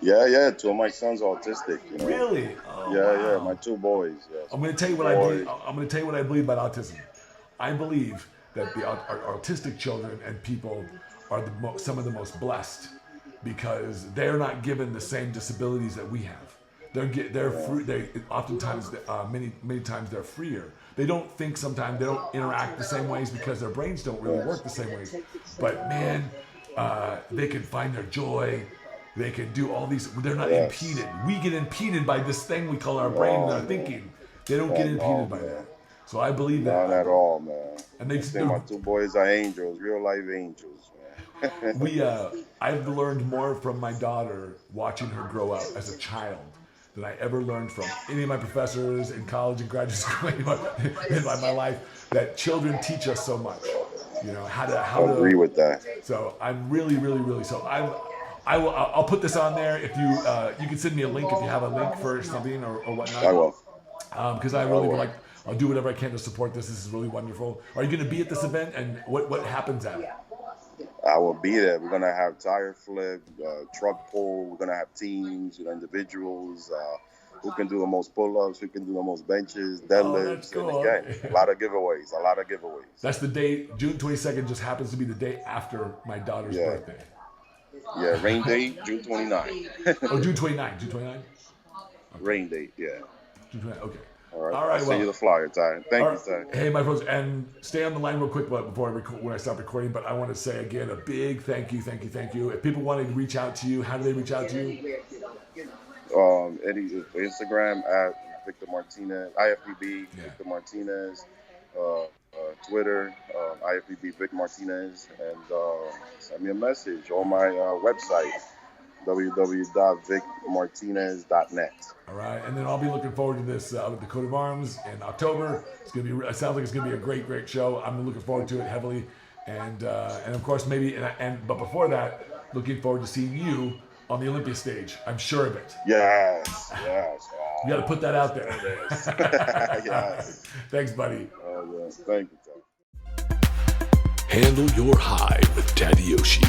yeah. Two of my sons are autistic. You know? Really? Oh, yeah. My two boys. Yeah. I'm going to tell you what I believe. I'm going to tell you what I believe about autism. I believe that our autistic children and people are some of the most blessed because they're not given the same disabilities that we have. They're free. They oftentimes, many times, they're freer. They don't think sometimes. They don't interact the same ways because their brains don't really work the same ways. But man, they can find their joy. They can do all these. They're not impeded. We get impeded by this thing we call our brain and our thinking. They don't get impeded by that. So I believe that. Not at all, man. And my two boys are angels, real life angels, man. I've learned more from my daughter watching her grow up as a child than I ever learned from any of my professors in college and graduate school in my life. That children teach us so much, you know, how to. I agree with that. So I'm really. So I'll put this on there. If you can send me a link if you have a link for something or whatnot. I will. Because I really would like. I'll do whatever I can to support this. This is really wonderful. Are you going to be at this event? And what happens at it? I will be there. We're going to have tire flip, truck pull. We're going to have teams, individuals who can do the most pull-ups, who can do the most benches, deadlifts. Cool. And again, a lot of giveaways. That's the day. June 22nd just happens to be the day after my daughter's birthday. Yeah, rain date, June 29th. Oh, June 29th. June 29th? Okay. Rain date, yeah. June 29th, okay. All right. I'll send you the flyer, Ty. Thank you, Ty. Hey, my folks, and stay on the line real quick before when I stop recording. But I want to say again a big thank you. If people want to reach out to you, how do they reach out to you? Instagram at Victor Martinez, IFBB Victor Martinez, Twitter IFBB Victor Martinez, and send me a message on my website www.vicmartinez.net. All right, and then I'll be looking forward to this with the Coat of Arms in October. It's gonna be. It sounds like it's gonna be a great show. I'm looking forward to it heavily, and of course but before that, looking forward to seeing you on the Olympia stage. I'm sure of it. Yes. You got to put that out there. Yes. Thanks, buddy. Yes. Thank you, Tom. Handle your high with Tadayoshi.